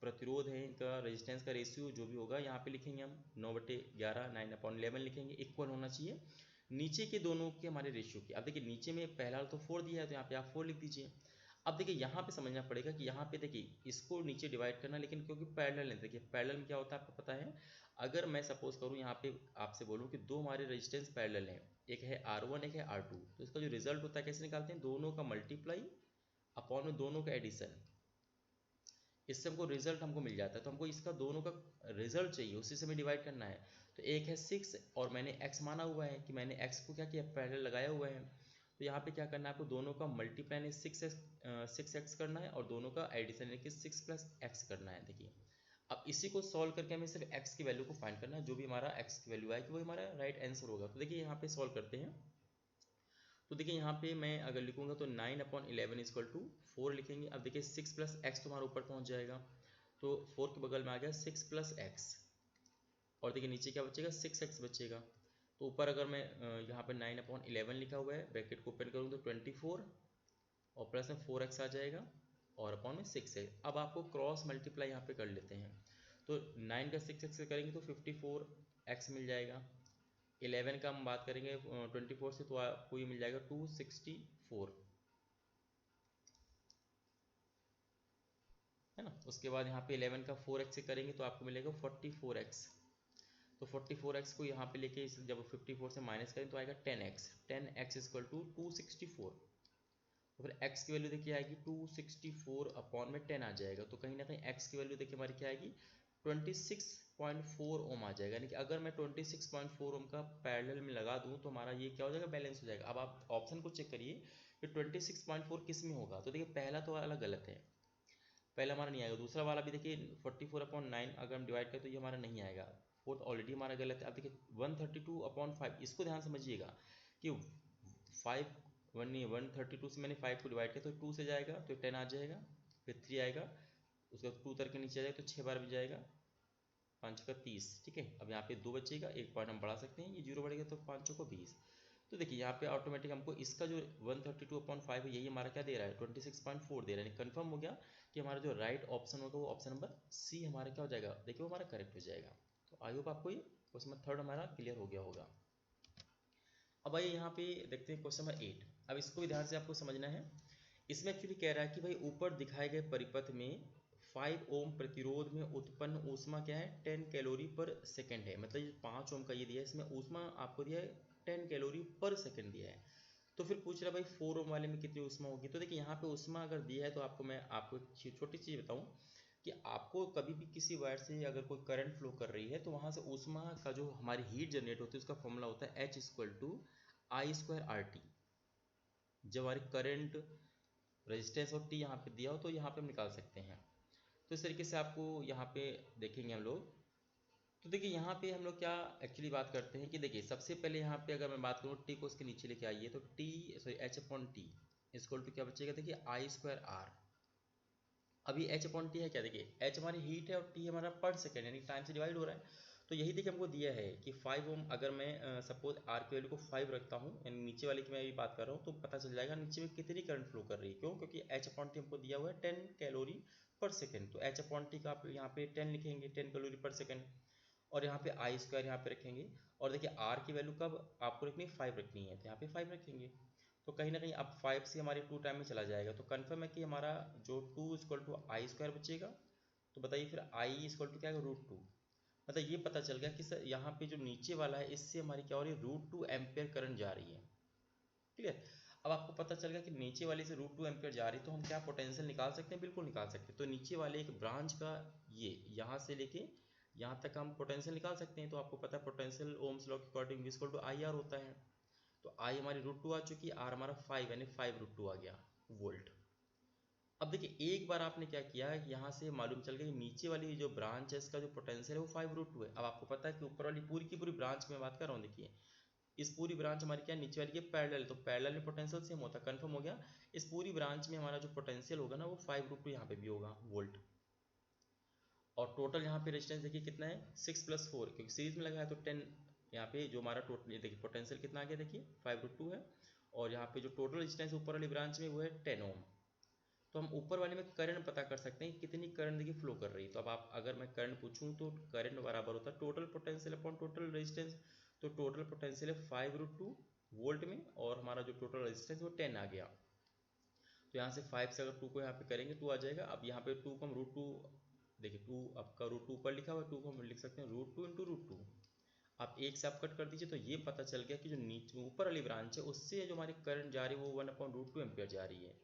प्रतिरोध है इनका रेजिस्टेंस का रेशियो जो भी होगा यहाँ पे लिखेंगे हम 9/11 9/11 लिखेंगे, इक्वल होना चाहिए नीचे के दोनों के हमारे रेशियो की। अब देखिए नीचे में पहला तो 4 दिया है तो यहाँ पे आप 4 लिख दीजिए। अब देखिए यहाँ पे समझना पड़ेगा कि यहाँ पे देखिए इसको नीचे डिवाइड करना, लेकिन क्योंकि पैरेलल है, देखिए पैरेलल में क्या होता है आपको पता है। अगर मैं सपोज करूँ यहाँ पे आपसे बोलूँ कि दो हमारे रेजिस्टेंस पैरेलल हैं, एक है R1 एक है R2, तो इसका जो रिजल्ट होता है कैसे निकालते हैं, दोनों का मल्टीप्लाई अपॉन में दोनों का एडिशन। इससे हमको रिजल्ट हमको मिल जाता है। तो हमको इसका दोनों का रिजल्ट चाहिए, उसी से हमें डिवाइड करना है। तो एक है 6 और मैंने x माना हुआ है कि मैंने x को क्या किया, पैरेलल लगाया हुआ है। तो यहाँ पे क्या करना है आपको, दोनों का मल्टीप्लाई यानी 6x करना है और दोनों का एडिशन यानी कि 6 + x करना है। देखिए अब इसी को सॉल्व करके हमें सिर्फ x की वैल्यू को फाइंड करना है, जो भी हमारा x की वैल्यू आएगी वो हमारा राइट आंसर होगा। तो देखिए यहाँ पे सॉल्व करते हैं। तो देखिए यहाँ पे मैं अगर लिखूंगा तो 9/11 = 4 लिखेंगे। अब देखिए 6 + x तुम्हारा ऊपर पहुँच जाएगा, तो 4 के बगल में आ गया 6 + x, और देखिए नीचे क्या बचेगा, 6x बचेगा। तो ऊपर अगर मैं यहाँ पे 9/11 लिखा हुआ है, ब्रैकेट को ओपन करूँ तो 24 और प्लस में 4x आ जाएगा और अपॉन में 6 है। अब आपको क्रॉस मल्टीप्लाई यहाँ पे कर लेते हैं। तो 9 का 6x से करेंगे तो 54x मिल जाएगा। 11 का हम बात करेंगे 24 से, तो आपको ये मिल जाएगा 264, है ना। उसके बाद यहाँ पे 11 का 4x से करेंगे तो आपको मिलेगा 44x। तो 44x को यहाँ पे लेके जब 54 से माइनस करें तो आएगा 10x। 10x = 264। तो फिर x की वैल्यू देखिए आएगी 264 अपॉन में 10 आ जाएगा। तो कहीं ना कहीं x की वैल्यू देखिए हमारी क्या आएगी, 26.4 ओम आ जाएगा। यानी कि अगर मैं 26.4 ओम का पैरेलल में लगा दूं तो हमारा ये क्या हो जाएगा, बैलेंस हो जाएगा। अब आप ऑप्शन को चेक करिए कि 26.4 किस में होगा। तो देखिए पहला तो वाला गलत है, पहला हमारा नहीं आएगा। दूसरा वाला भी देखिए 44/9 अगर हम डिवाइड करें तो ये हमारा नहीं आएगा। फोर्थ ऑलरेडी हमारा गलत है। अब देखिए 132/5, इसको ध्यान समझिएगा कि 132 से मैंने 5 को डिवाइड किया तो 2 से जाएगा तो 10 आ जाएगा, फिर 3 आएगा, उसका 2 उतर के नीचे आ जाएगा तो 6 बार भी जाएगा, 5 का 30। ठीक है, अब यहाँ पे 2 बचेगा, एक पॉइंट हम बढ़ा सकते हैं, ये 0 बढ़ेगा तो 5 को 20। तो देखिए यहाँ पे ऑटोमेटिक हमको इसका जो 132/5 है यही हमारा क्या दे रहा है, 26.4 दे रहा है। कन्फर्म हो गया कि हमारा जो राइट ऑप्शन होगा वो ऑप्शन नंबर सी हमारा क्या हो जाएगा, देखिए वो हमारा करेक्ट हो जाएगा। तो आई होप आपको ये क्वेश्चन नंबर 3 हमारा क्लियर हो गया होगा। अब आइए यहाँ पे देखते हैं क्वेश्चन नंबर 8। अब इसको भी ध्यान से आपको समझना है। इसमें एक्चुअली कह रहा है कि भाई ऊपर दिखाए गए परिपथ में 5 ओम प्रतिरोध में उत्पन्न ऊष्मा क्या है, 10 कैलोरी पर सेकंड है। मतलब ये 5 ओम का ये दिया है, इसमें ऊष्मा आपको दिया है 10 कैलोरी पर सेकंड दिया है। तो फिर पूछ रहा है भाई 4 ओम वाले में कितनी ऊष्मा होगी। तो देखिए यहाँ पे ऊष्मा अगर दिया है तो आपको मैं एक छोटी चीज़ बताऊँ कि आपको कभी भी किसी वायर से अगर कोई करंट फ्लो कर रही है तो वहाँ से ऊष्मा का जो हमारी हीट जनरेट होती है उसका फॉर्मूला होता है H = I²RT। जब हमारी करंट, रेजिस्टेंस और टी यहाँ पे दिया हो तो यहाँ पे हम निकाल सकते हैं। तो इस तरीके से आपको यहाँ पे देखेंगे हम लोग। तो देखिए यहाँ पे हम लोग क्या एक्चुअली बात करते हैं कि देखिए सबसे पहले यहाँ पे अगर मैं बात करूँ टी को उसके नीचे लेके आइए तो H/T = क्या बचेगा, देखिए I²R। अभी H/T है क्या, देखिए H हमारी हीट है और T हमारा पर सेकेंड यानी टाइम से डिवाइड हो रहा है। तो यही देखिए हमको दिया है कि 5 ओम अगर मैं सपोज R की वैल्यू को 5 रखता हूँ, यानी नीचे वाले की मैं अभी बात कर रहा हूँ, तो पता चल जाएगा नीचे में कितनी करंट फ्लो कर रही है। क्यों, क्योंकि H/T हमको दिया हुआ है 10 कैलोरी पर सेकेंड। तो H/T का आप यहाँ पे 10 लिखेंगे, 10 कैलोरी पर सेकेंड, और यहाँ पे I² यहाँ पे रखेंगे। और देखिए R की वैल्यू कब आपको रखनी है, 5 रखनी है, तो यहाँ पे 5 रखेंगे। तो कहीं ना कहीं अब 5 से हमारे 2 टाइम में चला जाएगा। तो कन्फर्म है कि हमारा जो 2 = I² बचेगा। तो बताइए फिर I = क्या है, √2। मतलब ये पता चल गया कि सर यहाँ पे जो नीचे वाला है इससे हमारी क्या हो रही है, √2 एम्पेयर करंट जा रही है। क्लियर। अब आपको पता चल गया कि नीचे वाले से √2 एम्पेयर जा रही है, तो हम क्या पोटेंशियल निकाल सकते हैं, बिल्कुल निकाल सकते हैं। तो नीचे वाले एक ब्रांच का ये यहाँ से लेके यहाँ तक हम पोटेंशियल निकाल सकते हैं। तो आपको पता है पोटेंशियल ओम्स लॉ के अकॉर्डिंग V = IR होता है। तो I हमारी √2 आ चुकी है, R हमारा 5 यानी 5√2 आ गया वोल्ट। अब देखिए एक बार आपने क्या किया, यहाँ से मालूम चल गया कि नीचे वाली जो ब्रांच है इसका जो पोटेंशियल है वो 5√2 है। अब आपको पता है कि ऊपर वाली पूरी की पूरी ब्रांच में बात कर रहा हूँ, देखिए इस पूरी ब्रांच हमारी क्या, नीचे वाली के पैरेलल, तो पैरेलल में पोटेंशियल सेम होता है। कंफर्म हो गया, इस पूरी ब्रांच में हमारा जो पोटेंशियल होगा ना वो 5√2 यहाँ पे भी होगा वोल्ट। और टोटल यहाँ पे रेजिस्टेंस देखिए कितना है, 6 + 4, क्योंकि सीरीज में लगा है तो 10। यहाँ पे जो हमारा टोटल ये देखिए पोटेंशियल कितना आ गया, देखिए 5√2 है, और यहाँ पे जो टोटल रेजिस्टेंस ऊपर वाली ब्रांच में वो है 10 ओम। तो हम ऊपर वाले में करंट पता कर सकते हैं कितनी करंट देखिए फ्लो कर रही है। तो अब आप अगर मैं करंट पूछूं तो करंट बराबर होता है total potential upon total resistance. तो टोटल पोटेंशियल है 5√2 वोल्ट में, और हमारा जो टोटल रेजिस्टेंस वो 10 आ गया। तो यहाँ से 5 से अगर 2 को यहाँ पे करेंगे 2 आ जाएगा। अब यहाँ पे 2 को हम √2, देखिए 2 आपका √2 ऊपर लिखा हुआ है, 2 को हम लिख सकते हैं √2 × √2। आप एक से आप कट कर दीजिए तो ये पता चल गया कि जो नीचे ऊपर वाली ब्रांच है उससे जो हमारी करंट जा रही है वो 1/√2 एम्पियर जा रही है।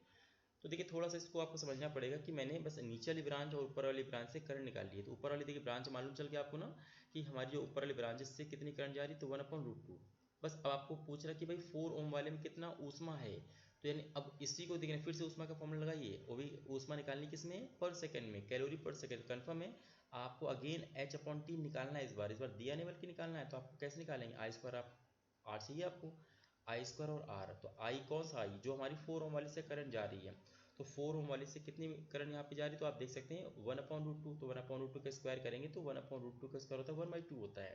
तो देखिए थोड़ा सा इसको आपको समझना पड़ेगा कि मैंने बस नीचे वाली ब्रांच और ऊपर वाली ब्रांच से करंट निकाल ली है। तो ऊपर वाली देखिए ब्रांच मालूम चल गया आपको ना कि हमारी जो ऊपर वाली ब्रांच से कितनी करंट जा रही है, तो 1/√2। बस अब आपको पूछ रहा कि भाई 4 ओम वाले में कितना ऊष्मा है, तो यानी अब इसी को देखना, फिर से ऊष्मा का फॉर्मूला लगाइए, वो भी ऊष्मा निकालनी किसमें, पर सेकंड में, कैलोरी पर सेकंड। कन्फर्म है आपको अगेन H/T निकालना है, इस बार दिया नहीं बल्कि निकालना है। तो आपको कैसे निकालेंगे, I², आप R चाहिए आपको, I² और R। तो I कौन सा I, जो हमारी 4 ओम वाली से करंट जा रही है। तो 4 ओम वाली से कितनी करंट यहाँ पे जा रही है, तो आप देख सकते हैं 1/√2। तो 1/√2 का स्क्वायर करेंगे तो 1/√2 का स्क्वायर होता है 1/2 होता है।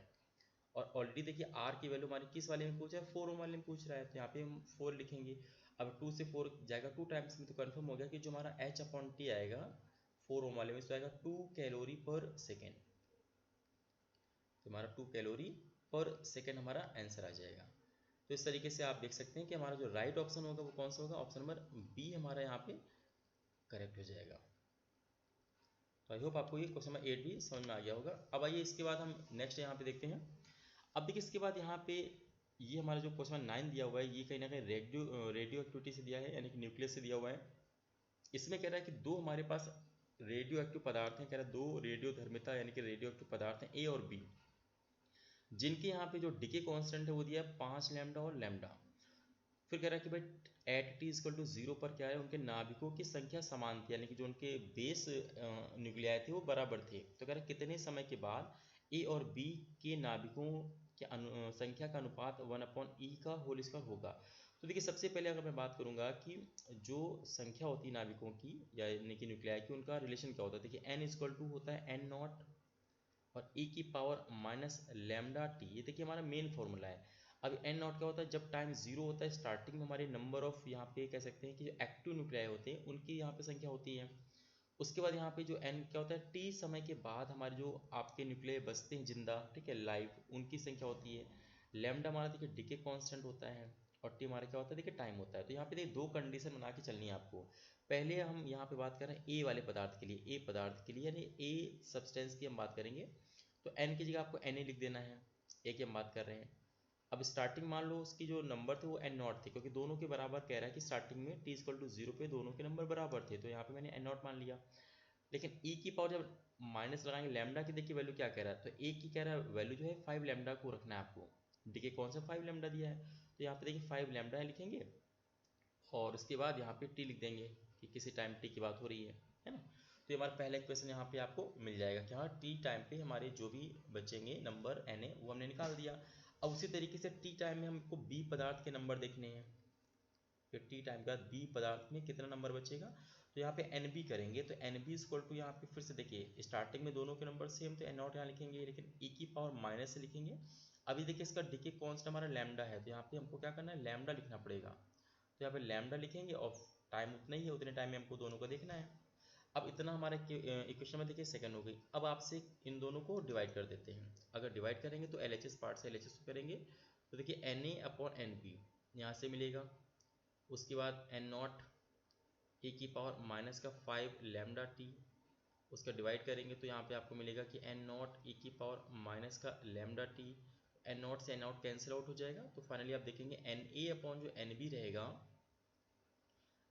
और ऑलरेडी देखिए R की वैल्यू हमारी किस वाले में पूछा है, 4 ओम वाले में पूछ रहा है, तो यहाँ पे हम 4 लिखेंगे। अब 2 से 4 जाएगा 2 टाइम्स में, तो कन्फर्म हो गया कि जो हमारा H/T आएगा 4 ओम वाले में, तो आएगा 2 कैलोरी पर सेकेंड। तो हमारा 2 कैलोरी पर सेकेंड हमारा आंसर आ जाएगा। तो इस तरीके से आप देख सकते हैं कि हमारा जो राइट ऑप्शन होगा वो कौन सा होगा, ऑप्शन नंबर बी हमारा यहाँ पे करेक्ट हो जाएगा। तो आई होप आपको ये क्वेश्चन नंबर 8 भी समझ में आ गया होगा। अब आइए इसके बाद हम नेक्स्ट यहाँ पे देखते हैं। अब देखिए इसके बाद यहाँ पे ये हमारा जो क्वेश्चन नंबर 9 दिया हुआ है, ये कहीं ना कहीं रेडियो एक्टिविटी से दिया है, यानी कि न्यूक्लियस से दिया हुआ है। इसमें कह रहा है कि दो हमारे पास रेडियो एक्टिव पदार्थ हैं, कह रहा है दो रेडियो धर्मिता यानी कि रेडियो एक्टिव पदार्थ हैं A और B, जिनके यहाँ पे जो डिके कांस्टेंट है वो दिया है 5 लैम्डा और लैम्डा। फिर कह रहा है कि भाई एट t=0 पर क्या है, उनके नाभिकों की संख्या समान थी, यानी कि जो उनके बेस न्यूक्लियाई थे वो बराबर थे। तो कह रहा है कितने समय के बाद ए और बी के नाभिकों के संख्या का अनुपात 1/E का होल स्क्वायर होगा। तो देखिए सबसे पहले अगर मैं बात करूंगा कि जो संख्या होती है नाभिकों की यानी कि न्यूक्लियाई की, उनका रिलेशन क्या होता है। देखिए n= होता है n0 और e⁻⁻λt, ये देखिए हमारा मेन फॉर्मूला है। अब n0 क्या होता है, जब टाइम 0 होता है स्टार्टिंग में हमारे नंबर ऑफ यहाँ पे कह सकते हैं कि जो एक्टिव न्यूक्लियाई होते हैं उनकी यहाँ पे संख्या होती है। उसके बाद यहाँ पे जो n क्या होता है, t समय के बाद हमारे जो आपके न्यूक्लियाई बचते हैं जिंदा, ठीक है, लाइव, उनकी संख्या होती है। लैम्डा हमारा देखिए डिके कांस्टेंट होता है और t हमारा क्या होता है, देखिए टाइम होता है। तो यहाँ पे देखिए दो कंडीशन बना के चलनी है आपको। पहले हम यहाँ पे बात कर रहे हैं ए वाले पदार्थ के लिए, ए पदार्थ के लिए यानी ए सब्सटेंस की हम बात करेंगे, तो n की जगह आपको Na लिख देना है, ए की हम बात कर रहे हैं। अब स्टार्टिंग मान लो उसकी जो नंबर थे वो n0 थे, क्योंकि दोनों के बराबर कह रहा है कि स्टार्टिंग में t=0 पे दोनों के नंबर बराबर थे, तो यहाँ पे मैंने n0 मान लिया। लेकिन e की पावर जब माइनस लगाएंगे, लैम्डा की देखिए वैल्यू क्या कह रहा है, तो ए की कह रहा है वैल्यू जो है 5 लैम्डा को रखना है आपको। देखिए कौन सा 5 लैम्डा दिया है, तो यहाँ पे देखिए 5 लैम्डा लिखेंगे और उसके बाद यहाँ पे टी लिख देंगे कि किसी टाइम टी की बात हो रही है ना। तो ये हमारा पहला इक्वेशन यहाँ पे आपको मिल जाएगा कि हाँ टी टाइम पे हमारे जो भी बचेंगे नंबर Na वो हमने निकाल दिया। अब उसी तरीके से टी टाइम में हमको बी पदार्थ के नंबर देखने हैं कि टी टाइम के बाद बी पदार्थ में कितना नंबर बचेगा। तो यहाँ पे एन बी करेंगे, तो एन बी इक्वल टू यहाँ पे फिर से देखिए स्टार्टिंग में दोनों के नंबर सेम, तो n0 यहाँ लिखेंगे, लेकिन e की पावर माइनस से लिखेंगे। अभी देखिए इसका डिके कांस्टेंट हमारा लैम्डा है, तो यहाँ पे हमको क्या करना है, लैम्डा लिखना पड़ेगा। तो यहाँ पे लैम्डा लिखेंगे और टाइम उतना ही है, उतने टाइम में हमको दोनों को देखना है। अब इतना हमारे इक्वेशन में देखिए सेकंड हो गई। अब आपसे इन दोनों को डिवाइड कर देते हैं। अगर डिवाइड करेंगे तो LHS पार्ट से LHS को करेंगे, तो देखिए Na/NB यहाँ से मिलेगा। उसके बाद n0 e⁻⁻5 लैम्डा टी, उसका डिवाइड करेंगे तो यहाँ पे आपको मिलेगा कि n0 e⁻⁻का लैम्डा टी, n0 से n0 कैंसिल आउट हो जाएगा। तो फाइनली आप देखेंगे Na/NB रहेगा।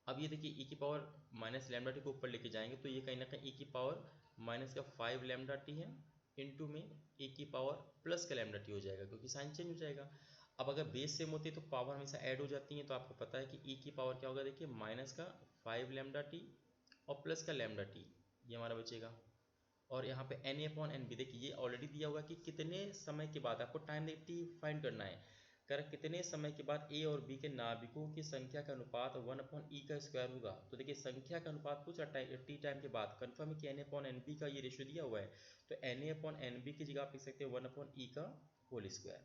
अब ये देखिए e⁻⁻λ टी को ऊपर लेके जाएंगे तो ये कहीं ना कहीं e⁻⁻5 लैम्डा टी है, इनटू में e⁻+ का लैम्डा टी हो जाएगा, क्योंकि साइन चेंज हो जाएगा। अब अगर बेस सेम होती है तो पावर हमेशा ऐड हो जाती है, तो आपको पता है कि e की पावर क्या होगा, देखिए -5 लैम्डा टी और प्लस का लैम्डा टी, ये हमारा बचेगा। और यहाँ पे Na/NB देखिए ये ऑलरेडी दिया हुआ कि कितने समय के बाद, आपको टाइम देखती फाइंड करना है, कर कितने समय के बाद ए और बी के नाभिकों की संख्या का अनुपात 1/E का स्क्वायर होगा। तो देखिए संख्या का अनुपात पूछा टी टाइम के बाद, कन्फर्म है कि Na/NB का ये रेशियो दिया हुआ है, तो Na/NB की जगह आप लिख सकते हैं 1/E का होल स्क्वायर।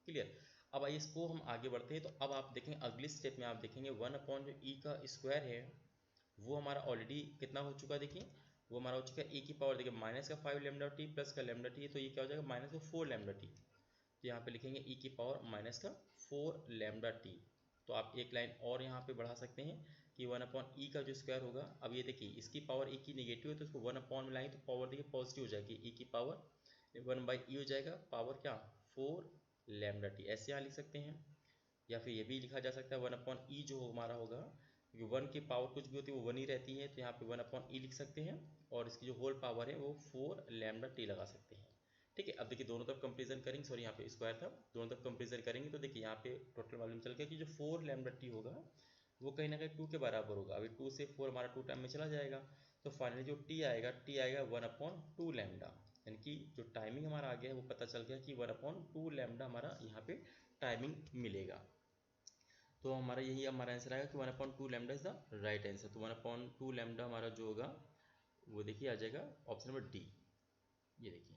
क्लियर। अब आइए इसको हम आगे बढ़ते हैं। तो अब आप देखेंगे अगले स्टेप में आप देखेंगे 1/E का स्क्वायर है वो हमारा ऑलरेडी कितना हो चुका है, देखिए वो हमारा हो चुका है e की पावर देखिए -5 लैम्डा टी प्लस का लैम्डा टी, तो ये क्या हो जाएगा -4 लैम्डा टी। तो यहाँ पे लिखेंगे e की पावर -4 लैम्डा टी। तो आप एक लाइन और यहाँ पे बढ़ा सकते हैं कि 1/E का जो स्क्वायर होगा, अब ये देखिए इसकी पावर e की नेगेटिव है तो इसको 1 मिलाएंगे तो पावर देखिए पॉजिटिव हो जाएगी, e की पावर 1/E हो जाएगा, पावर क्या 4 लैम्डा टी, ऐसे यहाँ लिख सकते हैं। या फिर ये भी लिखा जा सकता है 1/E जो हमारा होगा क्योंकि 1 की पावर कुछ भी होती है वो 1 ही रहती है, तो यहाँ पे 1/e लिख सकते हैं, और इसकी जो होल पावर है वो 4 लैम्डा टी लगा सकते हैं। ठीक है, अब देखिए दोनों तरफ कंपेरिजन करेंगे, सॉरी यहाँ पे स्क्वायर था, दोनों तरफ कंपेरिजन करेंगे तो देखिए यहाँ पे टोटल मालूम चल गया कि जो 4 लैम्डा टी होगा वो कहीं ना कहीं 2 के बराबर होगा। अभी 2 से 4 हमारा 2 टाइम में चला जाएगा, तो फाइनली जो टी आएगा 1/2 लैम्डा, यानी कि जो टाइमिंग हमारा आ गया है वो पता चल गया कि 1/2 लैम्डा हमारा यहाँ पे टाइमिंग मिलेगा। तो हमारा यही हमारा आंसर आएगा कि 1/2 lambda is the right answer. तो 1/2 लैम्डा हमारा जो होगा वो देखिए आ जाएगा ऑप्शन नंबर डी। ये देखिए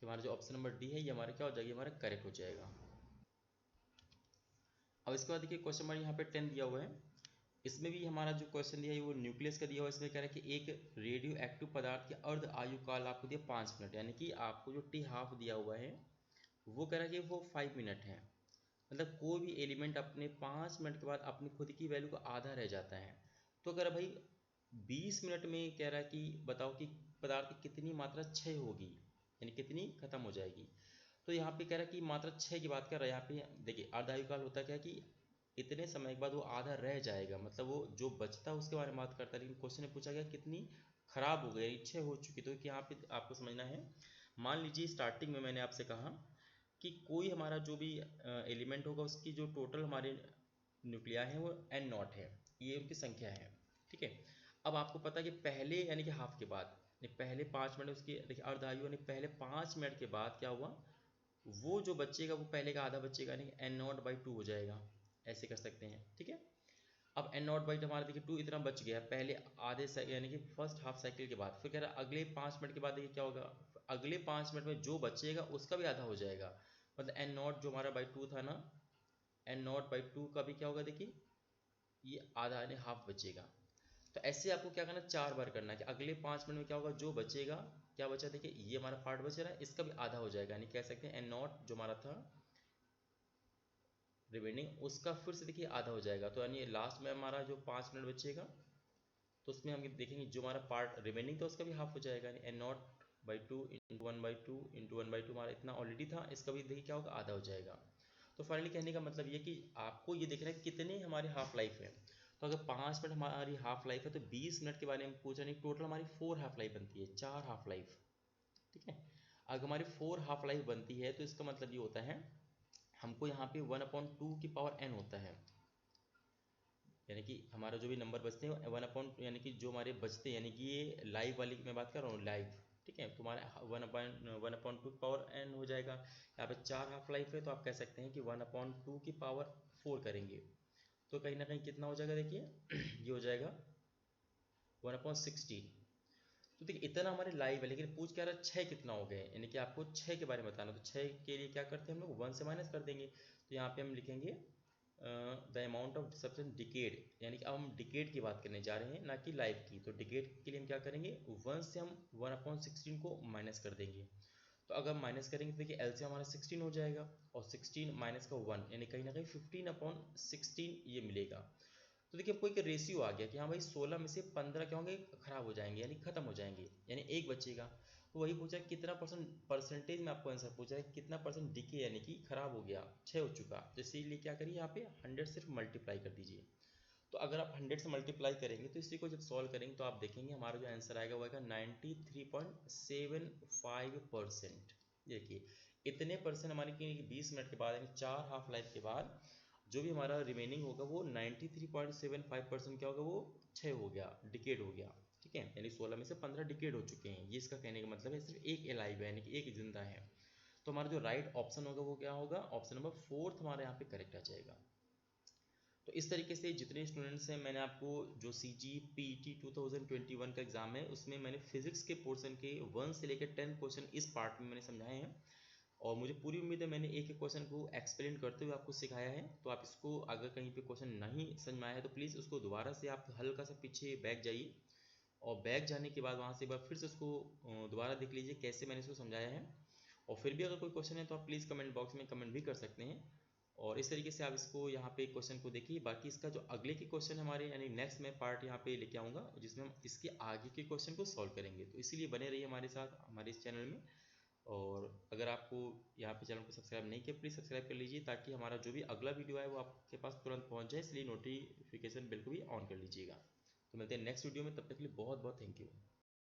कि हमारा जो ऑप्शन नंबर डी है ये हमारा क्या हो जाएगा, हमारा करेक्ट हो जाएगा। अब इसके बाद देखिए क्वेश्चन नंबर यहाँ पे 10 दिया हुआ है, इसमें भी हमारा जो क्वेश्चन दिया है वो न्यूक्लियस का दिया हुआ है। इसमें कह रहा है कि एक रेडियो एक्टिव पदार्थ के अर्ध आयु काल आपको दिया 5 मिनट, यानी कि आपको जो टी हाफ दिया हुआ है वो कह रहा है कि वो 5 मिनट है। मतलब कोई भी एलिमेंट अपने 5 मिनट के बाद अपनी खुद की वैल्यू का आधा रह जाता है। तो कह रहा भाई 20 मिनट में कह रहा है कि बताओ कि पदार्थ की कितनी मात्रा क्षय होगी, यानी कितनी खत्म हो जाएगी। तो यहाँ पे कह रहा है कि मात्रा क्षय की बात कर रहा है। यहाँ पे देखिए अर्धायुकाल होता क्या है कि इतने समय के बाद वो आधा रह जाएगा, मतलब वो जो बचता है उसके बारे में बात करता है। लेकिन क्वेश्चन में पूछा गया कितनी खराब हो गई, क्षय हो चुकी। तो यहाँ पे आपको समझना है, मान लीजिए स्टार्टिंग में मैंने आपसे कहा कि कोई हमारा जो भी एलिमेंट होगा उसकी जो टोटल हमारे न्यूक्लिया है वो n नॉट है, ये उनकी संख्या है। ठीक है, अब आपको पता है कि पहले यानी कि हाफ के बाद पहले 5 मिनट उसकी देखिए अर्धायु यानी पहले 5 मिनट के बाद क्या हुआ, वो जो बचेगा वो पहले का आधा बचेगा, यानी n0/2 हो जाएगा। ऐसे कर सकते हैं। ठीक है, अब n0/2 हमारा देखिए 2 इतना बच गया पहले आधे यानी कि फर्स्ट हाफ साइकिल के बाद। फिर कह रहा है अगले 5 मिनट के बाद देखिए क्या होगा, अगले 5 मिनट में जो बचेगा उसका भी आधा हो जाएगा। मतलब n0 जो हमारा बाई 2 था ना, n0/2 का भी क्या होगा देखिए ये आधा यानी हाफ बचेगा। तो ऐसे आपको क्या करना है, 4 बार करना है कि अगले 5 मिनट में क्या होगा, जो बचेगा क्या बचा देखिए ये हमारा पार्ट बच रहा है, इसका भी आधा हो जाएगा, यानी कह सकते हैं n0 जो हमारा था रिमेनिंग उसका फिर से देखिए आधा हो जाएगा। तो यानी लास्ट में हमारा जो 5 मिनट बचेगा तो उसमें हम देखेंगे जो हमारा पार्ट रिमेनिंग था उसका भी हाफ हो जाएगा, यानी n0/2 इंटू 1/2 इंटू 1/2 हमारा इतना ऑलरेडी था, इसका भी देखिए क्या होगा आधा हो जाएगा। तो फाइनली कहने का मतलब ये कि आपको ये देखना है कि कितने हमारी हाफ लाइफ है। तो अगर 5 मिनट हमारी हाफ लाइफ है तो 20 मिनट के बारे में पूछ रहे हैं, टोटल हमारी 4 हाफ लाइफ बनती है, 4 हाफ लाइफ। ठीक है, अगर हमारी 4 हाफ लाइफ बनती है तो इसका मतलब ये होता है हमको यहाँ पे 1/2 की पावर n होता है, यानी कि हमारा जो भी नंबर बचते हैं 1/, यानी कि जो हमारे बचते हैं, यानी कि ये लाइव वाली की मैं बात कर रहा हूँ लाइव। ठीक है, तो हमारा 1/2 की पावर n हो जाएगा। यहाँ पे 4 हाफ लाइफ है तो आप कह सकते हैं कि 1/2 की पावर 4 करेंगे तो कहीं ना कहीं कितना हो जाएगा देखिए ये हो जाएगा 1/16। तो देखिए इतना हमारे लाइव है, लेकिन पूछ क्या रहा है 6 कितना हो गए, यानी कि आपको 6 के बारे में बताना। तो 6 के लिए क्या करते हैं हम लोग 1 से माइनस कर देंगे। तो यहाँ पे हम लिखेंगे the amount of substance decade, यानी कि अब हम डिकेड की बात करने जा रहे हैं ना कि लाइफ की। तो डिकेड के लिए हम क्या करेंगे 1 से हम 1/16 को माइनस कर देंगे। तो अगर माइनस करेंगे तो देखिए एलसीएम हमारा 16 हो जाएगा, और 16 माइनस का 1 यानी कहीं ना कहीं 15/16 ये मिलेगा। तो देखिए आपको एक रेशियो आ गया कि हाँ भाई 16 में से 15 क्या होंगे, खराब हो जाएंगे यानी खत्म हो जाएंगे, यानी एक बचेगा। तो वही पूछा है कितना परसेंटेज में, आपको आंसर पूछा है कितना परसेंट डिके यानी कि खराब हो गया, 6 हो चुका। तो इसीलिए क्या करिए यहाँ पे 100 सिर्फ मल्टीप्लाई कर दीजिए। तो अगर आप 100 से मल्टीप्लाई करेंगे तो इसी को जब सॉल्व करेंगे तो आप देखेंगे हमारा जो आंसर आएगा वो आएगा 93.75%। देखिए इतने परसेंट हमारे 20 मिनट के बाद यानी 4 हाफ लाइफ के बाद जो भी हमारा रिमेनिंग होगा वो 93.75% क्या होगा, वो क्षय हो गया, डिकेड हो गया। ठीक है, यानी 16 में से 15 डिकेड हो चुके हैं। ये इसका कहने का मतलब है सिर्फ एक एलाइव है, यानी कि एक जिंदा है। तो हमारा जो राइट ऑप्शन होगा वो क्या होगा, ऑप्शन नंबर 4 हमारे यहाँ पे करेक्ट आ जाएगा। तो इस तरीके से जितने स्टूडेंट्स हैं मैंने आपको जो CGPET 2021 का एग्जाम है उसमें मैंने फिजिक्स के पोर्शन के 1 से लेकर 10 क्वेश्चन इस पार्ट में मैंने समझाए हैं, और मुझे पूरी उम्मीद है मैंने एक एक क्वेश्चन को एक्सप्लेन करते हुए आपको सिखाया है। तो आप इसको अगर कहीं पे क्वेश्चन नहीं समझ में आया है तो प्लीज़ उसको दोबारा से आप हल्का सा पीछे बैक जाइए, और बैक जाने के बाद वहाँ से एक बार फिर से उसको दोबारा देख लीजिए कैसे मैंने इसको समझाया है। और फिर भी अगर कोई क्वेश्चन है तो आप प्लीज़ कमेंट बॉक्स में कमेंट भी कर सकते हैं, और इस तरीके से आप इसको यहाँ पे क्वेश्चन को देखिए। बाकी इसका जो अगले के क्वेश्चन हमारे यानी नेक्स्ट में पार्ट यहाँ पे लेके आऊँगा जिसमें हम इसके आगे के क्वेश्चन को सॉल्व करेंगे। तो इसीलिए बने रहिए हमारे साथ हमारे इस चैनल में। और अगर आपको यहाँ पे चैनल को सब्सक्राइब नहीं किया, प्लीज़ सब्सक्राइब कर लीजिए ताकि हमारा जो भी अगला वीडियो है वो आपके पास तुरंत पहुँच जाए, इसलिए नोटिफिकेशन बेल को भी ऑन कर लीजिएगा। तो मिलते हैं नेक्स्ट वीडियो में, तब तक के लिए बहुत बहुत थैंक यू।